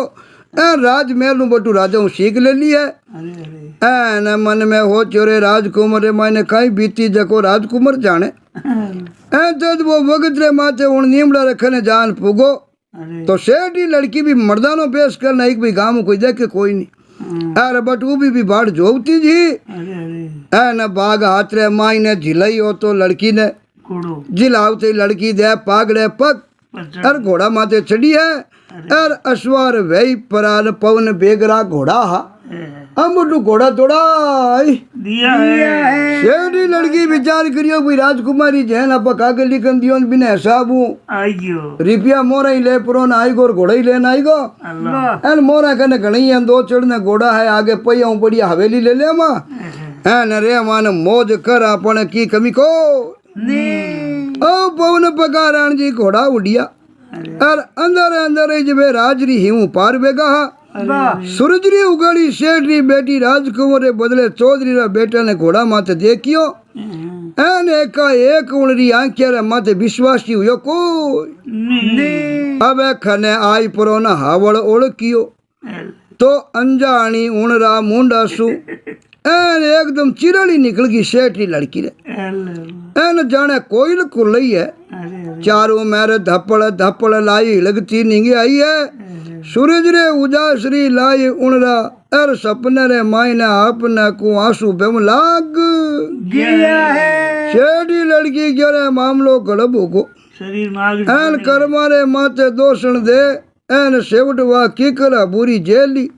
राजमहल नु बटू राजा सीख ले ली है अरे अरे एन मन में हो चोरे राजकुमार मैंने कहीं बीती जको राजकुमार जाने ए जद वो वक्त रे माथे उन नीमड़ा रखने जान पुगो अरे तो सेठी लड़की भी मर्दानो पेश करना एक भी गाँव में कोई देखे कोई नहीं अरे बट वो भी बाढ़ जोगती जी अरे अरे ए न बाग हाथ रे माई ने झिलाई हो तो लड़की ने कोड़ो जिलावती लड़की दे पागड़े पग पचड़ अर घोड़ा माथे चढ़ी है अर अश्वार वही पराल पवन बेगरा घोड़ा हा अम्बटू घोड़ा तोड़ा दिया है शेरी लड़की विचार करियो कोई राजकुमारी जैन आप कागज लिखन दियो बिना हिसाब आई गयो रुपया मोरा ही ले पुरो ना आई गो घोड़ा ही लेना आई गो अल्लाह एन मोरा कने घणी है दो चढ़ने घोड़ा है आगे पहिया बढ़िया हवेली ले ले मां एन रे मान मौज कर अपन की कमी को नहीं ओ पवन पकारण जी घोड़ा उड़िया और अंदर अंदर जब राजरी हिऊ पार बेगा अल्लाह सूरजरी उगड़ी शेठरी बेटी राजकुमार बदले चौधरी रा बेटा ने घोड़ा माथे देखियो एन एका एक उणरी आंखिया रे माथे विश्वासी हुयो कोई नहीं अब खने आई परोना हावड़ ओळखियो तो अंजाणी उणरा मुंडा सु एन एकदम चिरड़ी निकल गई शेठरी लड़की रे एन जाने कोयल को लई है चारों मेरे धपड़ धपड़ लाई लगती निंगी आई है सूरज रे उजासरी लाई उणरा एर सपने रे मायने आपने को आंसू बेम लाग गया है शेठी लड़की क्यों रे मामलो गड़ब को शरीर माग एन कर्मारे माथे दोषण दे एन सेवटवा कीकरा बुरी जेली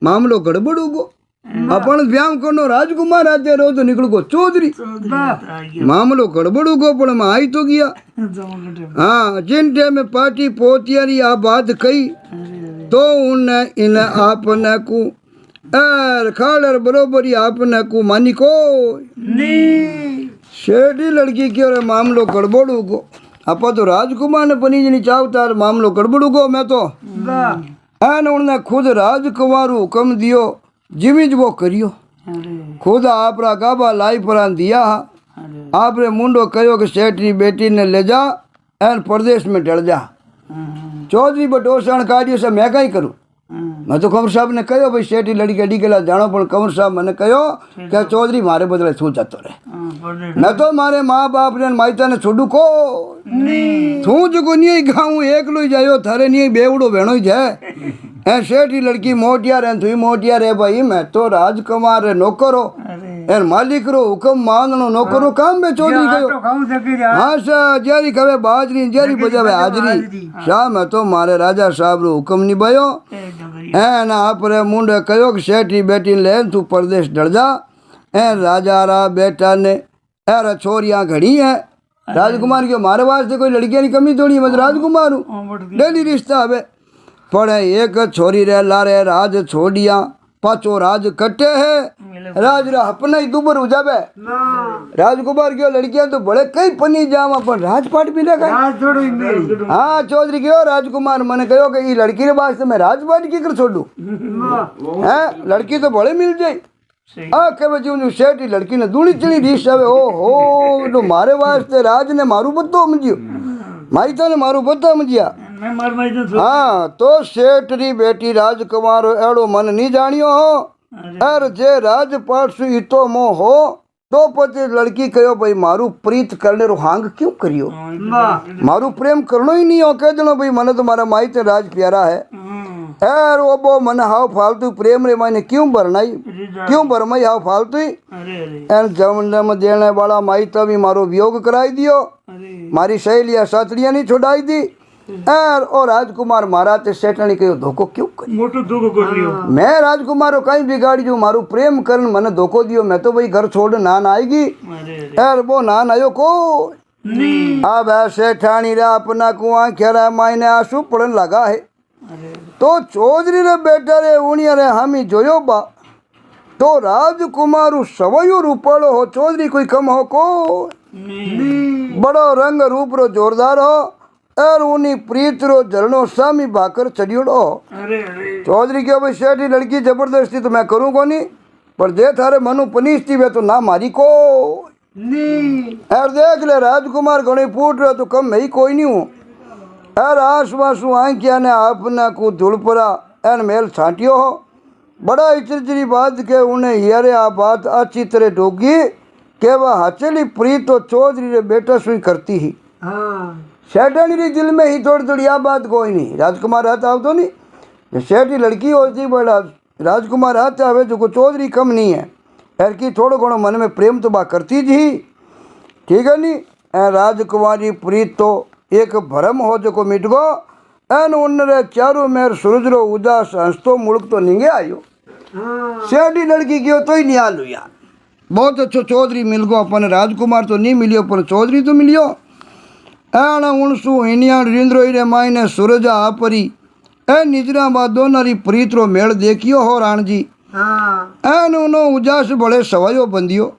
मामलो गड़बड़ को अपन व्यायाम करनो राजकुमार आते रहो तो निकल को चौधरी मामलो गड़बड़ को पण में आई तो गया हाँ जिन टाइम पार्टी पोतियारी आ बात कही तो उन्ने इन आपने को एर खाड़र बरोबरी आपने को मानी को नहीं शेठी लड़की की और मामलो गड़बड़ को आप तो राजकुमार ने पनी नहीं चाहता मामलो गड़बड़ को मैं तो एन उन्हें खुद राजकुमार हुक्म दियो जिमिज वो करियो खुद आपरा गाबा लाई परान दिया आपरे मुंडो कहो कि सेठी बेटी ने ले जा एन प्रदेश में डल जा चौधरी बटोसण काढ़ियो से मैं कहीं करूँ मैं तो कंवर साहब ने कहो भाई सेठी लड़की अड़ी गेला जानो पण कंवर साहब मैंने कहो कि चौधरी मारे बदले छू जातो रहे मैं तो मारे माँ बाप ने मायता ने छोड़ू को थू जो नहीं गाँव एकलो ही जायो थारे नहीं बेवड़ो भेणो ही जाए ए सेठी लड़की मोटिया रे थी मोटिया रे भाई मैं तो राजकुमार रे नौकरो एर मालिक रो हुक्म माननो नौकरो काम में चौधरी कहो हाँ सा जेरी कवे बाजरी जेरी बजावे हाजरी शाह मैं तो मारे राजा साहब रो हुक्म निभायो ए ना आपरे मुंडे कहो कि सेठी बेटी ले तू परदेश डर जा ए राजा रा बेटा ने एर छोरियां घड़ी है राजकुमार के मारे वास्ते कोई लड़कियां की कमी थोड़ी मैं राजकुमार हूँ डेली रिश्ता हवे पड़े एक छोरी रे लारे राज छोड़िया पाचो राज कटे है राज रा अपना ही दुबर उजावे राजकुमार की लड़कियां तो बड़े कई पनी जावा पर राजपाट मिलेगा हाँ चौधरी क्यों राजकुमार मैंने कहो कि ये लड़की रे वास्ते मैं राजपाट की कर छोड़ू है लड़की तो बड़े मिल जाए आ के बच्चे सेठी लड़की ने दूनी चली रीस आवे ओ हो तो मारे वास्ते राज ने मारू बत्तो मजियो माईता ने मारू बत्ता मजिया हाँ तो सेठ री बेटी राजकुमार एड़ो मन नहीं जानियो हो अर जे राजपाट से इतो मोह हो तो पति लड़की कहो भाई मारू प्रीत करने रो हांग क्यों करियो मारू प्रेम करनो ही नहीं हो कह देनो भाई मन तो मारा माई ते राज प्यारा है यार वो बो मन हाव फालतू प्रेम रे मायने क्यों भरनाई क्यों भरमाई हाव फालतू ही एन जन्म देने वाला माई तभी मारो वियोग कराई दियो मारी सहेलिया साथड़िया नहीं छोड़ाई दी यार और राजकुमार मारा ते सेठनी कहो धोखो क्यों करी मोटो धोखो कर लियो मैं राजकुमार रो कहीं बिगाड़ी जो मारू प्रेम करन मने धोखो दियो मैं तो भाई घर छोड़ नान आएगी यार वो नान आयो को अब सेठानी रा अपना कुआं खेरा मायने आंसू पड़न लगा है तो चौधरी रे बेटा रे उनिया रे हामी जोयो बा तो राजकुमार सवयो रूपालो हो चौधरी कोई कम हो को बड़ो रंग रूप रो जोरदार हो और उन्हीं प्रीत रो झरनो सामी भाकर चढ़ियोड़ो चौधरी के भाई सेठी लड़की जबरदस्ती तो मैं करूँ को नहीं पर दे थारे मनु पनीस्ती वे तो ना मारी को यार देख ले राजकुमार घणी फूट रहे तो कम मैं ही कोई नहीं हूँ यार आसवासु आंखिया ने आपना को धुलपरा एन मेल छाटियो हो बड़ा इतरी बात के उन्हें यारे आ बात अच्छी तरह ढोगी के वह हचली प्रीत तो चौधरी रे बेटा सुई करती ही सेठानी रे दिल में ही थोड़ी थोड़ी आ बात कोई नहीं राजकुमार हाथ आवतो नहीं जो सेठी लड़की होती बड़ा राजकुमार हाथ आवे जो को चौधरी कम नहीं है यार की थोड़ो घणो मन में प्रेम तो बा करती जी ठीक है नी ए राजकुमारी प्रीत तो एक भरम हो जो को मिट गो एन उन्नरे चारों मेर सूरज रो उदास हंसतो मुल्क तो निंगे आयो सेठी लड़की क्यों तो ही निहाल हुआ बहुत अच्छो चौधरी मिल गो अपन राजकुमार तो नहीं मिलियो पर चौधरी तो मिलियो एण उणसू हिनिया रिंद्रो रे मायने सूरज आपरी ए निजरा बा दोनारी प्रीत रो मेल देखियो हो राण जी एन उनो उजास बड़े सवायो बंदियो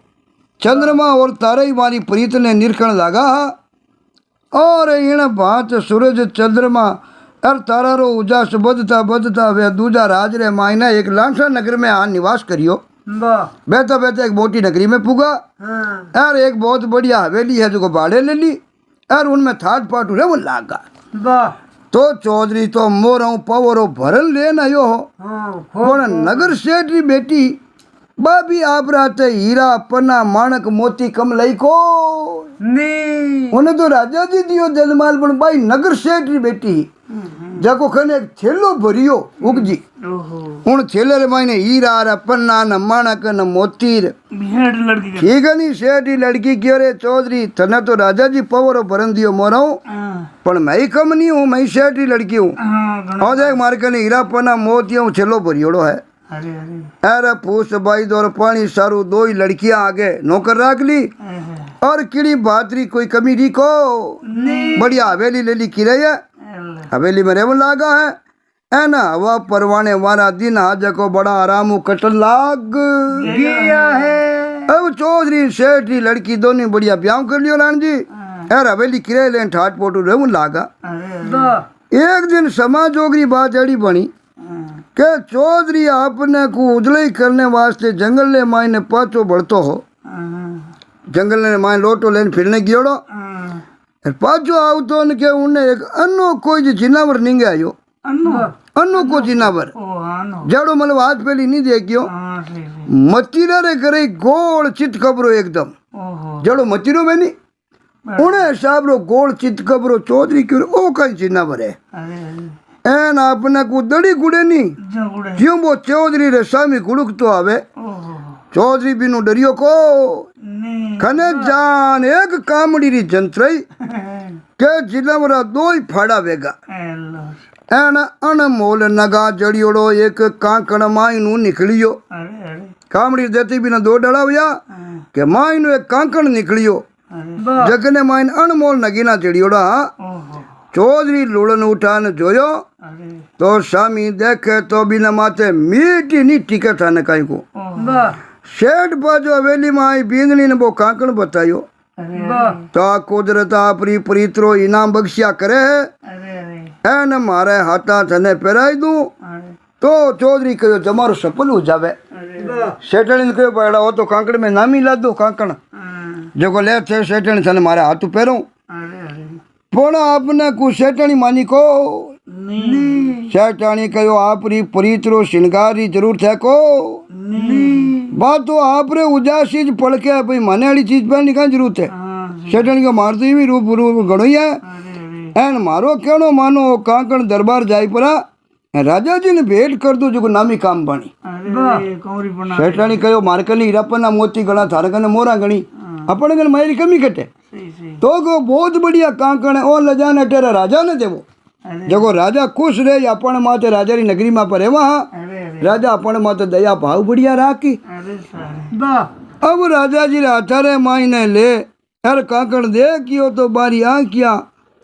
चंद्रमा और तारे ही मारी प्रीत ने निरखण लगा और इन भात सूरज चंद्रमा और तारा रो उजास बदता बदता वे दूजा राज रे मायना एक लांसा नगर में आ निवास करियो बेहता बेहता एक मोटी नगरी में पुगा और एक बहुत बढ़िया हवेली है जो को भाड़े ले ली और उनमें थाट पाट रे वो लागा तो चौधरी तो मोरो पवरो भरल लेन आयो हो नगर सेठ री बेटी बाबी आप राते हीरा पन्ना माणक मोती कम लई को नहीं उन्हें तो राजा जी दियो जजमाल पण भाई नगर सेठ री बेटी जाको खने एक थेलो भरियो उगजी उन थेले रे मायने हीरा रा पन्ना न माणक न मोती लड़की ठीक है नी सेठ लड़की क्यों रे चौधरी तने तो राजा जी पवरो भरन दियो मोरो पण मैं कम नहीं हूँ मैं सेठ लड़की हूँ और देख मार कने हीरा पन्ना मोती हूँ थेलो भरियोड़ो है अरे फूस बाई दौर पानी सारू दो ही लड़कियां आगे नौकर रख ली और किड़ी बातरी कोई कमी री को बढ़िया हवेली ले ली किराया हवेली में रेवन लागा है ना हवा परवाने वाला दिन आज को बड़ा आराम कटन लाग गया है अब चौधरी सेठ लड़की दोनों बढ़िया ब्याह कर लियो रान जी यार हवेली किराए लेन ठाट पोटू रेवन लागा एक दिन समाज जोगरी बात एड़ी बनी के चौधरी आपने को उजलई करने वास्ते जंगल ने मायने पाचो बढ़तो हो जंगल ने मायने लोटो लेन फिरने गियोड़ो पाचो आवतो ने के उन्हें एक अन्नो कोई जिनावर निंगे आयो अन्नो को जिनावर जड़ो मतलब हाथ पहली नहीं देखियो मतीरा रे करे गोल चित खबरो एकदम जड़ो मतीरो में नहीं उन्हें हिसाब रो गोल चित खबरो चौधरी क्यों ओ कई जिनावर है एन आपने को दड़ी गुड़े नहीं क्यों वो चौधरी रे सामी गुड़क तो आवे चौधरी बिनु डरियो को खने जान एक कामड़ी री जंत्रई के जिलवरा दो ही फाड़ा वेगा एन अनमोल नगा जड़ियोड़ो एक कांकड़ मायनू निकलियो कामड़ी देती बिना दो डला हुआ के मायनू एक कांकड़ निकलियो जगने मायन अनमोल नगीना जड़ियोड़ा चौधरी लुड़न उठान जोयो तो स्वामी देखे तो बिना माथे मीठी नहीं टिके थाने कहीं को सेठ बाजो हवेली में आई बींदनी ने वो कांकण बतायो तो कुदरत आपरी प्रीतरो इनाम बख्शिया करे एन मारे हाथा थने पहराई दूं तो चौधरी कहो जमारो सफल हो जावे सेठनी ने कहो बड़ा हो तो कांकड़ में नाम ही ला दो कांकण जो को ले थे सेठनी थने मारे हाथ पहरो पण आपने को सेठनी मानी को सेठानी कहो आपरी प्रीतरो श्रृंगारी जरूरत है को बात तो आप रे उजासी पड़ के भाई माने वाली चीज पहनने का जरूरत है सेठनी को मारती भी रूप रूप घणो ही है एन मारो कहनो मानो कांकण दरबार जाई परा राजा जी ने भेंट कर दो जो नामी काम बनी सेठानी कहो मारकनी हीरापना मोती गणा थारा कने मोरा गणी अपने कने मारी कमी घटे तो को बहुत बढ़िया कांकण है और लजाने तेरा राजा ने देवो जगो राजा खुश रहे अपन माते राजा री नगरी में पर वहाँ राजा अपन माते दया भाव बढ़िया राखी अब राजा जी अठारे मायने ले हर कांकण देखियो तो बारी आंखिया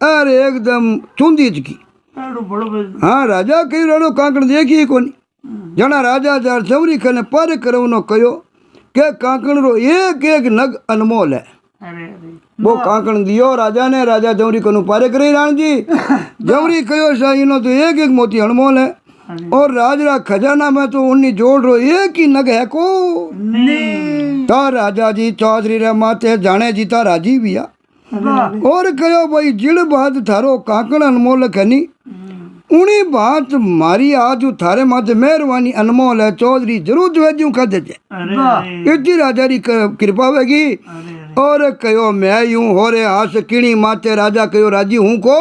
अरे एकदम चूंदी की हाँ राजा कही रड़ो कांकण देखी कोनी जना राजा जार चवरी खने पर करवनो कयो के कांकण रो एक एक नग अनमोल है वो कांकण दियो राजा ने राजा जवरी कनु पारे करे राण जी जवरी कयो शाही नो तो एक एक मोती अनमोल है और राजरा खजाना में तो उन्नी जोड़ रो एक ही नग है को तो राजा जी चौधरी रे माते जाने जीता राजी बिया और कहो भाई जिड़ बाद थारो कांकण अनमोल खनी उनी बात मारी आज थारे माथे मेहरबानी अनमोल है चौधरी जरूर भेजू कद अरे अरे इतनी राजा री कृपा होगी अरे और कहो मैं यूं हो रे हास किणी माते राजा कहो राजी हूँ को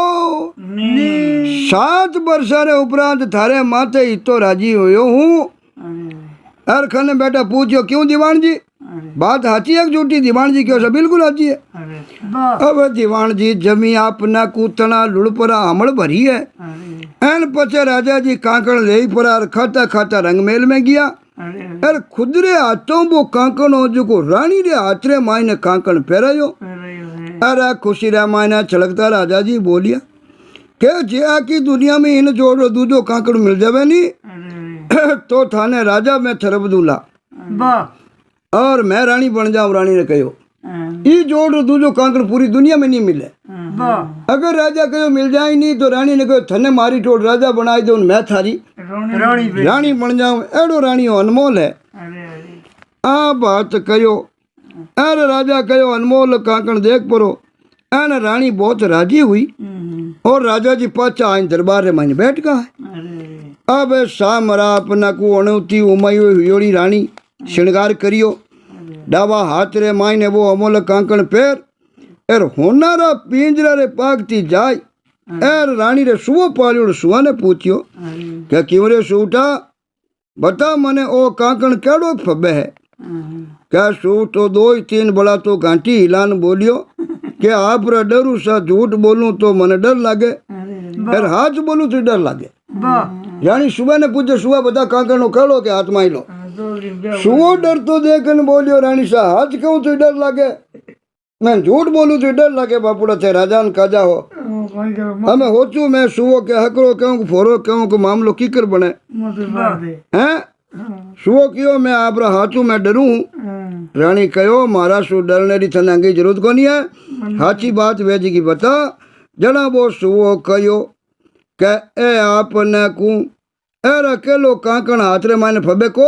नहीं 7 वर्षा रे उपरांत थारे माते ही तो राजी होयो हूँ अरे हर खन बेटा पूछो क्यों दीवान जी अरे बात हाची है कि झूठी दीवान जी क्यों सा बिल्कुल हाची है अरे अब दीवान जी जमी आपना कूतना लुड़परा हमड़ भरी है अरे एन पचे राजा जी कांकण ले परा खाता खाता रंगमेल में गया अरे अरे खुदरे हाथों वो कांकण हो जो को रानी रे हाथरे मायने कांकण पहरायो अरे अरे खुशी रे मायने छलकता राजा जी बोलिया के जे आकी दुनिया में इन जोड़ो दूधो कांकण मिल जावे नी अरे तो थाने राजा में थरब दूला और मैं रानी बन जाऊं रानी ने कहो ई जोड़ दूधो कांकण पूरी दुनिया में नहीं मिले अगर राजा कहो मिल जाए नहीं तो रानी ने कहो थने मारी टोड़ राजा बनाई दो मैं थारी रानी बन जाऊं एड़ो रानी अनमोल है आ बात कहो अरे राजा कहो अनमोल कांकण देख परो एन रानी बहुत राजी हुई और राजा जी पाचा आइन दरबार रे मायने बैठ गया अब सामरा अपना को अणुती उमयो हुयोड़ी रानी श्रृंगार करियो डावा हाथ रे मायने वो अमोल कांकण पैर एर होनारा पिंजरा रे पागती जाय एर रानी रे सुवो पालियो सुवा ने पूछियो क्या क्यों रे सूटा बता मने ओ कांकण केड़ो फबे है क्या सू तो 2-3 बड़ा तो घाटी हिलान बोलियो के आप रे डरू सा झूठ बोलूं तो मने डर लागे एर हाथ बोलूं तो डर लागे रानी सुबह ने पूछे सुबह बता कांकण नो केड़ो के हाथ माई लो सुवो डर तो देखन बोलियो रानी सा हाथ कहूं तो डर लागे मैं झूठ बोलूं तो डर लागे बापूड़ा थे राजा न काजा हो हमें होचू मैं सुवो के हकरो कहूं को फोरो कहूं को मामलो कीकर बने हैं सुवो कियो मैं आपरा हाथू मैं डरू रानी कहो मारा सु डरने री थने अंगी जरूरत कोनी है हाची बात वेजी की बता जना वो सुवो कहो के ए आपने को एर अकेलो कांकण हाथरे मायने फबे को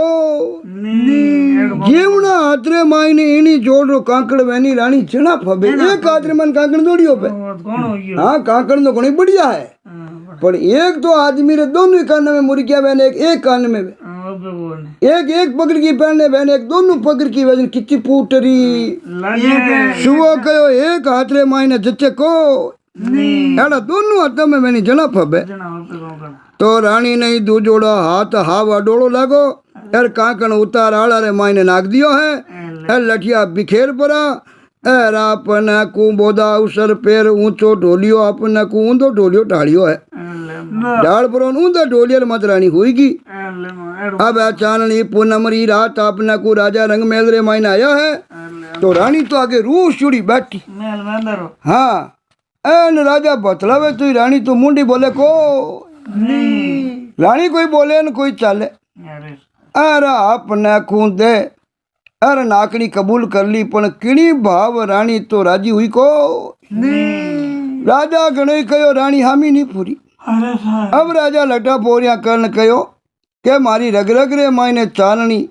जीवना हाथरे मायने इनी जोड़ो कांकड़ वेनी रानी चना फबे एक हाथरे मन कांकण जोड़ियो पे हाँ कांकण तो घणी बढ़िया है पर एक तो आदमी रे दोनों कान में मुर्गिया बहने एक कान में एक पकड़ की पहने बहने एक दोनों पकड़ की वजन किच्ची पूटरी सुबह कहो एक हाथरे मायने जच्चे को एड़ा दोनों हाथों में मैंने जना फबे तो रानी ने दू जोड़ा हाथ हावा डोड़ो लागो एर कांकण उतार आड़ा रे मायने नाक दियो है एर लठिया बिखेर पड़ा एर अपना कु बोदा उसर पैर ऊंचो ढोलियो अपना कु ऊंधो ढोलियो ढालियो है ढाल पर ऊंधा ढोलियर मत रानी हुईगी अब चाननी पूनमरी रात अपना को राजा रंग मेल रे मायने आया है तो रानी तो आगे रूह चुड़ी बैठी हाँ एन राजा बतलावे तो रानी तो मुंडी बोले को रानी कोई बोले न कोई चाले अरे अपने खून दे अरे नाकनी कबूल कर ली पण किणी भाव रानी तो राजी हुई को राजा गणे कहो रानी हामी नहीं पूरी अब राजा लटा पोरिया करण कहो के मारी रग रग रे मायने चालनी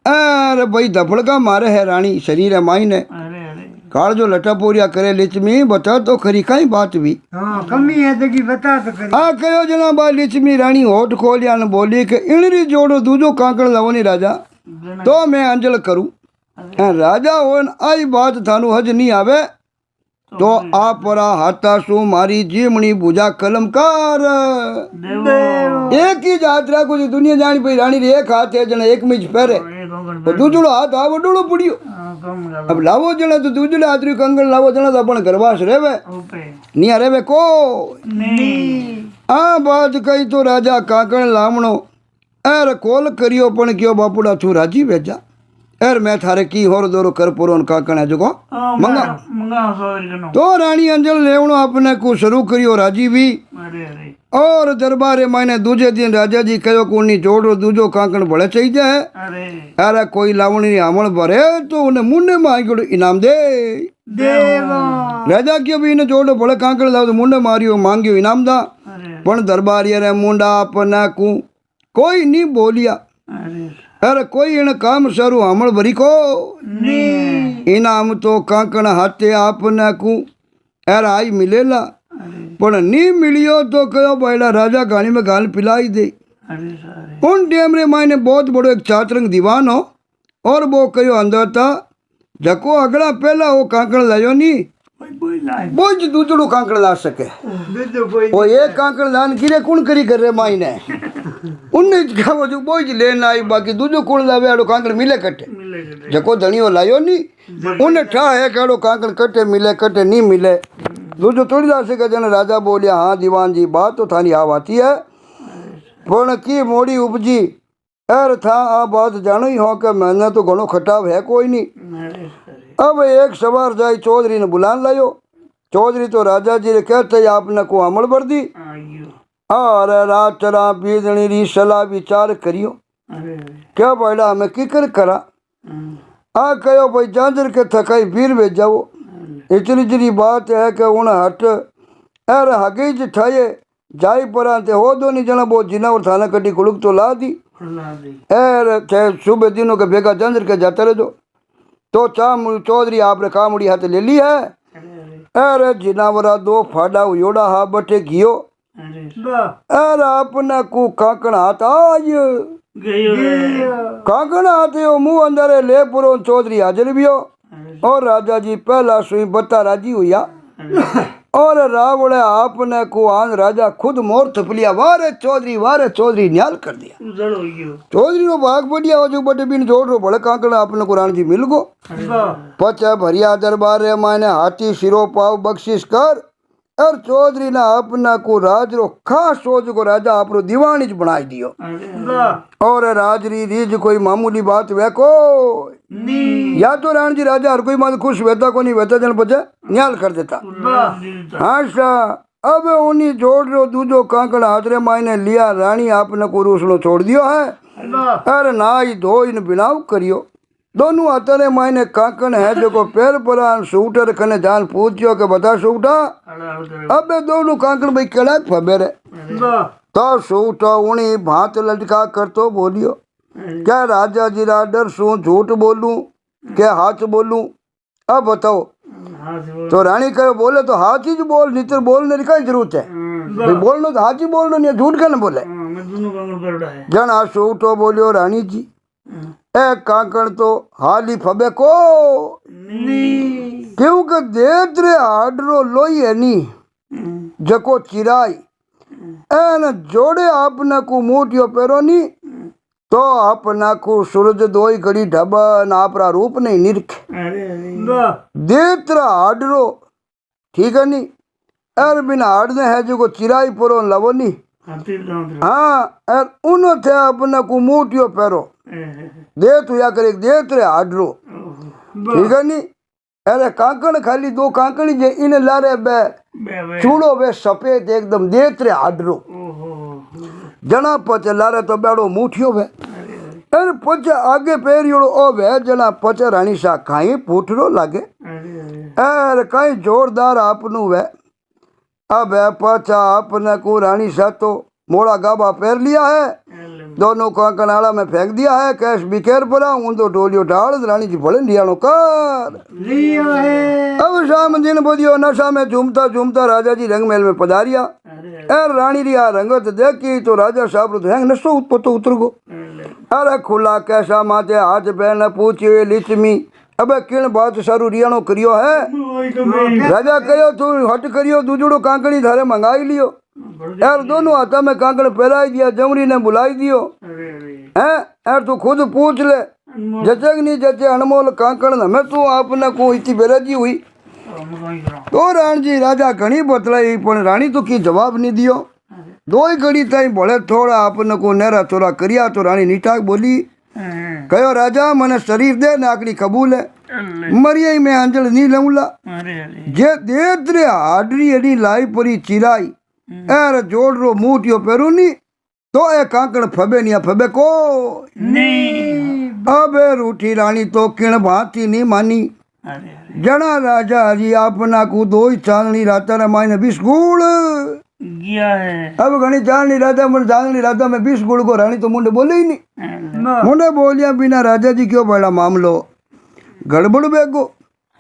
अरे भाई धपड़का मारे है रानी शरीर है मायने काल जो लटा पोरिया करे लिचमी बता तो खरी कई बात भी कमी है तो की बता तो करी आ कहो जना बा लिचमी रानी होठ खोलिया न बोली के इणरी जोड़ो दूजो कांकड़ लावनी राजा तो मैं अंजल करूं राजा होन आई बात थानु हज नहीं आवे तो आप परा हाथा सु मारी जीमणी बुझा कलमकार एक ही यात्रा को जो दुनिया जानी पई रानी रे एक हाथ है जना एक मिज पहरे तो दूजड़ो हाथ आवो डोलो पड़ियो अब लावो जना तो दूजड़े हाथ री कंगन लावो जना तो अपन घरवास रेवे निया रेवे को आ बात कही तो राजा काकण लामणो एर कोल करियो पण क्यों बापूड़ा तू राजी भेजा एर मैं थारे की होर दोरो कर पुरोन काकण है जको मंगा तो रानी अंजल लेवणो अपने को शुरू करियो राजी भी और दरबारे मायने दूजे दिन राजा जी कहो कोनी जोड़ो दूजो कांकण भले चाहिए है अरे कोई लावणी हमण भरे तो उन्हें मुंडे मांगो इनाम दे राजा क्यों भी इन्हें जोड़ो भले कांकण लाओ तो मुंडे मारियो मांगियो इनाम दा पण दरबारी रे मुंडा अपना को कोई नहीं बोलिया अरे कोई इन काम सारू हमण भरी को इनाम तो कांकण हाथे आपने को अरे आई मिलेला पण नहीं मिलियो तो कहो भाईला राजा गाड़ी में गाल पिलाई दे। अरे सारे उन टाइम रे मायने बहुत बड़ो एक चातरंग दीवान हो और वो कहो अंदर था जको अगला पहला वो कांकड़ लायो नी कोई लाए बोझ दूसरो कांकड़ ला सके दूधो कोई वो एक कांकड़ लान गिरे कौन करी कर रे मायने उनने क्या वो जो बोझ लेना आई बाकी दूजो कौन लावे आड़ो कांकड़ मिले कटे मिलेगा जको धनियो लायो नी उन्हें ठा है कि आड़ो कांकड़ कटे नहीं मिले दूजो थोड़ी जा सके जने राजा बोलिया हाँ दीवान जी बात तो थानी आव आती है पण की मोड़ी उपजी एर था आ बात जानो ही हो कि मैंने तो घणो खटाव है कोई नहीं। अरे सारे अब एक सवार जाई चौधरी ने बुलान लायो। चौधरी तो राजा जी ने कहते आपने को अमल भर दी आयो और रात चरा बीजनी री सलाह विचार करियो अरे क्या बड़ा हमें की करा आ कहो भाई जांजर के थकाई वीर भेज जाओ इतनी जरी बात है कि उन हट एर हगे जिठाए जाई परांते हो दो नहीं जना वो जिना और थाना कटी कुलुक तो ला दी खुला दे एर चाहे सुबह दिनों के भेगा जांजर के जाते रहो तो चौधरी आपने कामुड़ी हाथ ले ली है अरे एर जिनावरा दो फाड़ा योड़ा हा बटे घियो अरे वाह एर अपना को काकण हाथ आज गयो काकण हाथ हो मुंह अंदर ले पुरो चौधरी हाजिर भी हो अरे और राजा जी पहला सुई बता राजी हुआ और रावण आपने को आन राजा खुद मोर थपलिया वारे चौधरी न्याल कर दिया उजड़ हो गयो चौधरी रो भाग बढ़िया हो जो बटे बिन जोड़ रो बड़े काकड़ आपने को राण जी मिल गो वाह पचा भरिया दरबार रे माने हाथी सिरो पाव बख्शिश कर और चौधरी ने अपना को राज रो खास सोच को राजा आपरो दीवानी ज बनाई दियो अरे वाह और राजरी रीज कोई मामूली बात वे को नी या तो राण जी राजा हर कोई मत खुश वेता को नहीं वेता जन बचे न्याल कर देता वाह आशा अब उन्हीं जोड़ रो दूजो कांकड़ हाथरे मायने लिया रानी आपने को रूसनो छोड़ दियो है वाह अरे ना ही धो इन बिनाव करियो दोनों हाथरे मायने कांकड़ है जो को पैर परान सूटर खने जान पूछियो के बता सूटा अब दोनों कांकड़ भाई कड़ा फबेरे वाह तो सूटा उनी भात लटका कर तो बोलियो क्या राजा जी रा डर सू झूठ बोलूं क्या हाथ बोलूं अब बताओ तो रानी कहो बोले तो हाथ ही बोल नितर बोलने की क्या जरूरत है भाई बोलना तो हाथ ही बोलना नहीं झूठ कहने बोले मैं दोनों कांगड़ बरड़ा है जन आ सूटो बोलियो रानी जी ए कांकड़ तो हाल ही फबे को नी क्योंकि देत रे हाडरो लोई है नी जको चिराई एन जोड़े आपने को मूटियो पेरो नी तो अपना को सूरज दोई घड़ी ढबन आपरा रूप नहीं निरख अरे अरे वाह देतरा हाडरो ठीक है नी एर बिना हाडने है जो को चिराई परो लवो नी हाथी दांत हाँ एर उनो थे अपना को मूटियो पेरो देत हुआ करे देत रे हाडरो ठीक है नी अरे कांकड़ खाली दो कांकड़ी जे इन लारे बे बे चूड़ो वे सफेद एकदम देत रे हाडरो ओहो जना पचे लारे तो बेड़ो मूठियो वे अरे पचे आगे पेरियोड़ो ओ वे जना पचे रानी सा काई पूठरो लागे अरे अरे काई जोरदार आपनु वे अब पचा आपने को रानी सा तो मोड़ा गाबा पैर लिया है दोनों कांकड़ आला में फेंक दिया है कैश बिखेर पड़ा उन तो डोलियो डाल रानी जी भले लियानो कर लियो है अब शाम दिन बोदियो नशा में झूमता झूमता राजा जी रंग महल में पधारिया एर रानी रिया रंगत देखी तो राजा साहब रो हैंग नशो उत्पतो उतर गो अरे खुला कैसा माथे हाथ पहन पूछियो लिचमी अबे किन बात सारू रियानो करियो है राजा कहो तू हट करियो दूजड़ो कांकड़ी थारे मंगाई लियो यार दोनों हाथा में कांकड़ पहराई दिया जमरी ने बुलाई दियो हैं यार तू खुद पूछ ले जचे नहीं जचे अनमोल कांकड़ हमें तू आपने को इतनी बेराजी हुई तो राण जी राजा घनी बतलाई पर रानी तो की जवाब नहीं दियो दो ही घड़ी ताई भले थोड़ा आपने को नेरा थोड़ा करिया तो रानी नीठाक बोली कहो राजा मने शरीफ दे नाकड़ी कबूल है मरिया में अंजल नहीं लऊला जे देत रे हाडरी एडी लाई परी चिराई एर जोड़ रो मूटियो पेरू नी तो ए कांकड़ फबे निया फबे को नहीं अबे रूठी रानी तो किण भांति नहीं मानी जना राजा जी अपना को दो ही चांदनी राता रे मायने 20 गुड़ गया है अब घनी चांदनी राता मन चांदनी राता में 20 गुड़ को रानी तो मुंडे बोले ही नहीं मुंडे बोलिया बिना राजा जी क्यों बड़ा मामलो गड़बड़ बेगो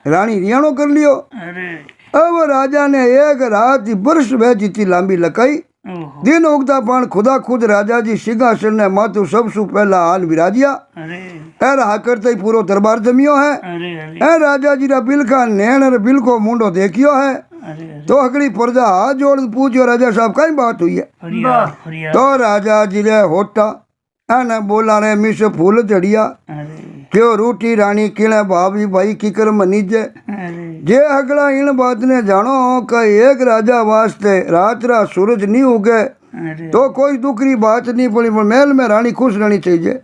रानी रियाणो कर लियो अरे अब राजा ने एक रात वर्ष वह जीती लांबी लकाई ओहो दिन उगता पण खुदा खुद राजा जी सिंहासन ने माथु सबसु पहला हाल विराजिया अरे एर हाकरते ही पूरो दरबार जमियो है अरे अरे ए राजा जी रा बिलखा नैन और बिलको मुंडो देखियो है अरे तो अगली प्रजा हाथ जोड़ पूछो राजा साहब कई बात हुई है फरिया फरिया तो राजा जी रे होटा एने बोला रे मिस फूल चढ़िया अरे क्यों रूटी रानी किले भाभी भाई किकर मनीजे अरे जे अगला इन बात ने जानो कि एक राजा वास्ते रात रा सूरज नहीं उगे अरे तो कोई दुखरी बात नहीं पड़ी पर महल में रानी खुश रहनी चाहिए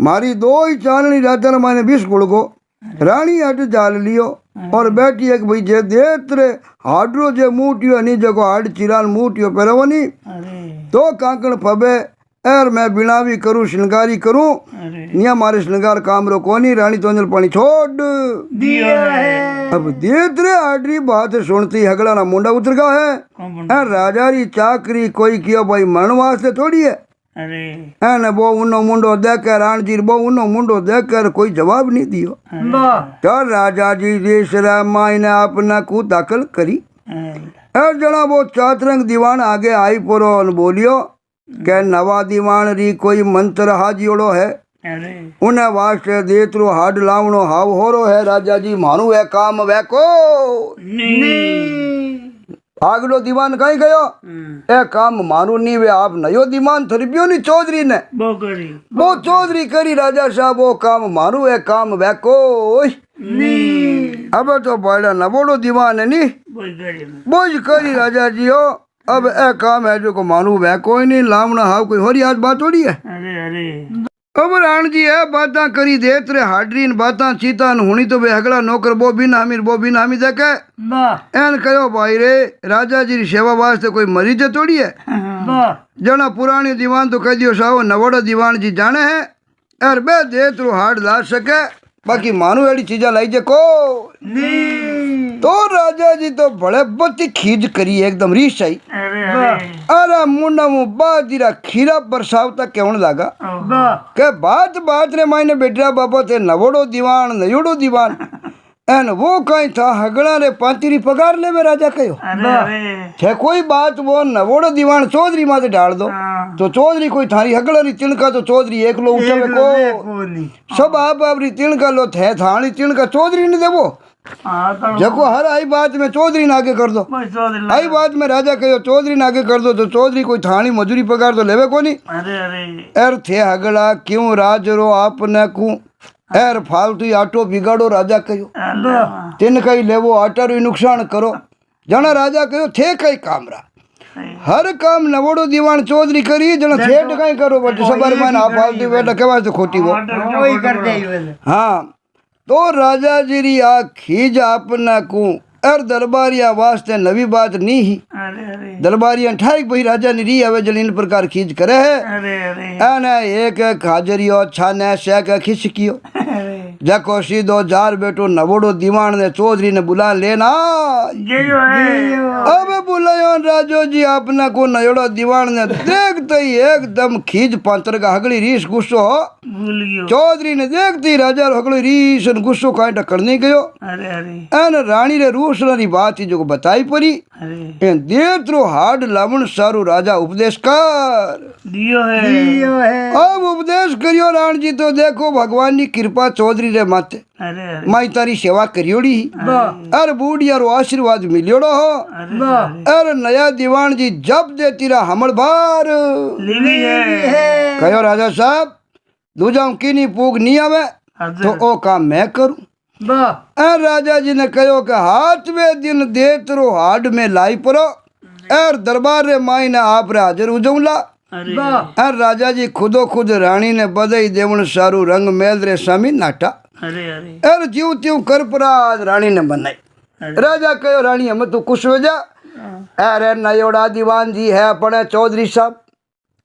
मारी दो ही चालनी राजा माने 20 गुड़गो रानी हट जाल लियो और बैठी एक भाई जे देत्र हाडरो जे मूटियो नहीं जगो हाड चिराल मूटियो परवनी अरे तो कांकण फबे एर मैं बिनावी करूं श्रृंगारी करूं अरे निया मारे श्रृंगार काम रो कोनी रानी तोंजल पानी छोड़ दिया है अब देत्र हाडरी बात सुनती हगड़ा ना मुंडा उतर गया है कौन बन राजा री चाकरी कोई कियो भाई मरण वास्ते थोड़ी है अरे એને બહુ ઊનો મુંડો દેખે રાણજી બહુ ઊનો મુંડો દેખે કોઈ જવાબ નહીં દિયો તો રાજાજી દેશરા માઈને આપના કુ દાખલ કરી એ જણા બહુ ચાતરંગ દીવાન આગે आई परो और बोलियो કે નવા દીવાણ રી કોઈ મંત્ર હાજીઓડો है अरे उन्हें वास्ते देतरो हाड लावणो हाव होरो है राजाजी मारू है काम वेको नहीं આગલો દીવાન કઈ ગયો એ કામ મારું નહીં વે આપ નયો દીવાન થરપ્યો ની ચૌધરી ને बोकरी वो चौधरी करी राजा साहब वो काम मारू है काम वेको नहीं अब तो बड़ा नबोड़ो दीवान है नी बोकरी बोझ करी राजा जी हो अब ए काम है जो को मारू वे कोई नहीं लावना हाव कोई होरी आज बात थोड़ी है अरे अरे अब राण जी है बाता करी देत रे हाडरी न बाता चीता न हुनी तो वे हगड़ा नौकर बो बिन हामी देखे एन कहो भाई रे राजा जी री सेवा वास्ते कोई मरीज थोड़ी है जना पुरानी दीवान तो कह दियो साहो नवोड़ा दीवान जी जाने है और बे देत रो हाड ला सके बाकी मानू एड़ी चीजा लाई जे को तो राजा जी तो बड़े बत्ती खीज करी एकदम रीस आई अरे अरे अरे मुन्ना मु बाजीरा खीरा बरसावता केवण लागा ओहो के बात रे मायने बेटरा बाबा ते नवोड़ो दीवान नयोड़ो दीवान एन वो कहीं था हगड़ा रे पांतीरी पगार ले में राजा कहो अरे अरे थे कोई बात वो नवोड़ो दीवान चौधरी माथे डाल दो हाँ। तो चौधरी कोई थारी हगड़ा री तिणका तो चौधरी एकलो उठावे को सब आप री तिणका लो थे थानी तिणका चौधरी ने देवो हाँ तो जको हर आई बात में चौधरी ने आगे कर दो कोई चौधरी आई बात में राजा कहो चौधरी ने आगे कर दो तो चौधरी कोई थानी मजूरी पगार तो लेवे कोनी अरे अरे एर थे हगड़ा क्यों राजरो आपने कू एर फालतू आटो बिगाड़ो राजा कहो अल्लाह तिन कई लेवो आटा रू नुकसान करो जना राजा कहो थे कई काम रा हर काम नवोड़ो दीवान चौधरी करी जना ठेठ कई करो बट सबर में आ फालतू बेटा के वास्ते खोटी वो कोई कर दे हाँ तो राजा जी री आ खीज अपना को एर दरबारिया वास्ते नवी बात नहीं ही अरे अरे दरबारिया ठाई भाई राजा ने री आवे जल इन प्रकार खीज करे है अरे अरे एने एक हाजरियो छाने से के खिसकियो अरे जको सीधो जार बेटो नवोड़ो दीवान ने चौधरी ने बुला लेना ये जो है अब बुलायो राजो जी आपने को नयोड़ो दीवान ने देखते ही एकदम खीज पांतर का हगड़ी रीस गुस्सो हो भूल गयो चौधरी ने देखते ही राजा हगड़ी रीस न गुस्सो काई टक्कर नहीं गयो अरे अरे एन रानी रे रूसना री बात ही जो बताई पड़ी अरे एन देत्रो हाड लावण सारू राजा उपदेश कर दियो है अब उपदेश करियो राण जी तो देखो भगवान की कृपा चौधरी रे माते अरे अरे माई तारी सेवा करियोड़ी अरे बूढ़िया रो आशीर्वाद मिलियोड़ो हो अरे अरे नया दीवान जी जब दे तीरा हमड़ भार लिली है कहो राजा साहब दूजाऊ की पूग नहीं आवे तो ओ काम मैं करूं राजा जी ने कहो कि हाथ में दिन देतरो हाड में लाई परो एर दरबार रे माई ने आप रे हाजिर उजौला अरे राजा जी खुदो खुद रानी ने बधाई देवण सारू रंग मेल रे स्वामी नाटा अरे अरे एर जीव त्यों कर पराज रानी ने बनाई राजा कहो रानी हम तू खुश हो जा अरे नयोड़ा दीवान जी है अपने चौधरी साहब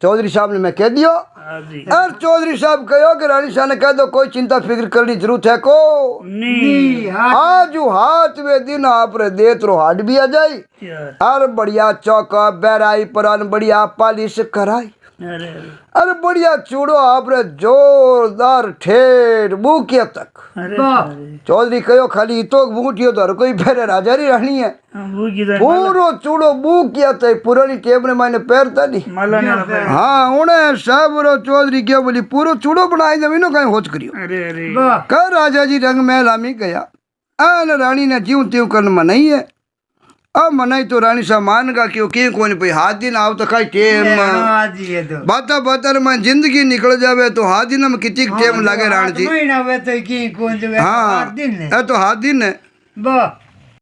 चौधरी साहब ने मैं कह दियो। हाँ जी और चौधरी साहब कहो कि रानी साहब ने कह दो कोई चिंता फिक्र करने की जरूरत है को नी आज हाथ वे दिन आप रे देत रो हाट भी आ जाई यार और बढ़िया चौका बैराई परान बढ़िया पालिश कराई अरे अरे बढ़िया चूड़ो आप रे जोरदार ठेर बुकिया तक अरे चौधरी कहो खाली तो बूटियो तो हर कोई फेरे राजा री रानी है वो किधर पूरो चूड़ो बुकिया तक पुरानी टेप ने मैंने पैरता नहीं माला ने हाँ उन्हें सब रो चौधरी क्या बोली पूरो चूड़ो बनाई जमीनो कहीं होच करियो अरे अरे कर राजा जी रंग महल आमी गया आन रानी ने ज्यों त्यों कर मनाई है अब मनाई तो रानी साहब मान गा क्यों क्यों कोई नहीं हाथ दिन आओ तो खाई टेम बाता बाता में जिंदगी निकल जावे तो हाथ दिन में कितनी टेम लागे रानी जी महीना वे तो की कौन जो हाँ दिन ये तो हाथ दिन है बा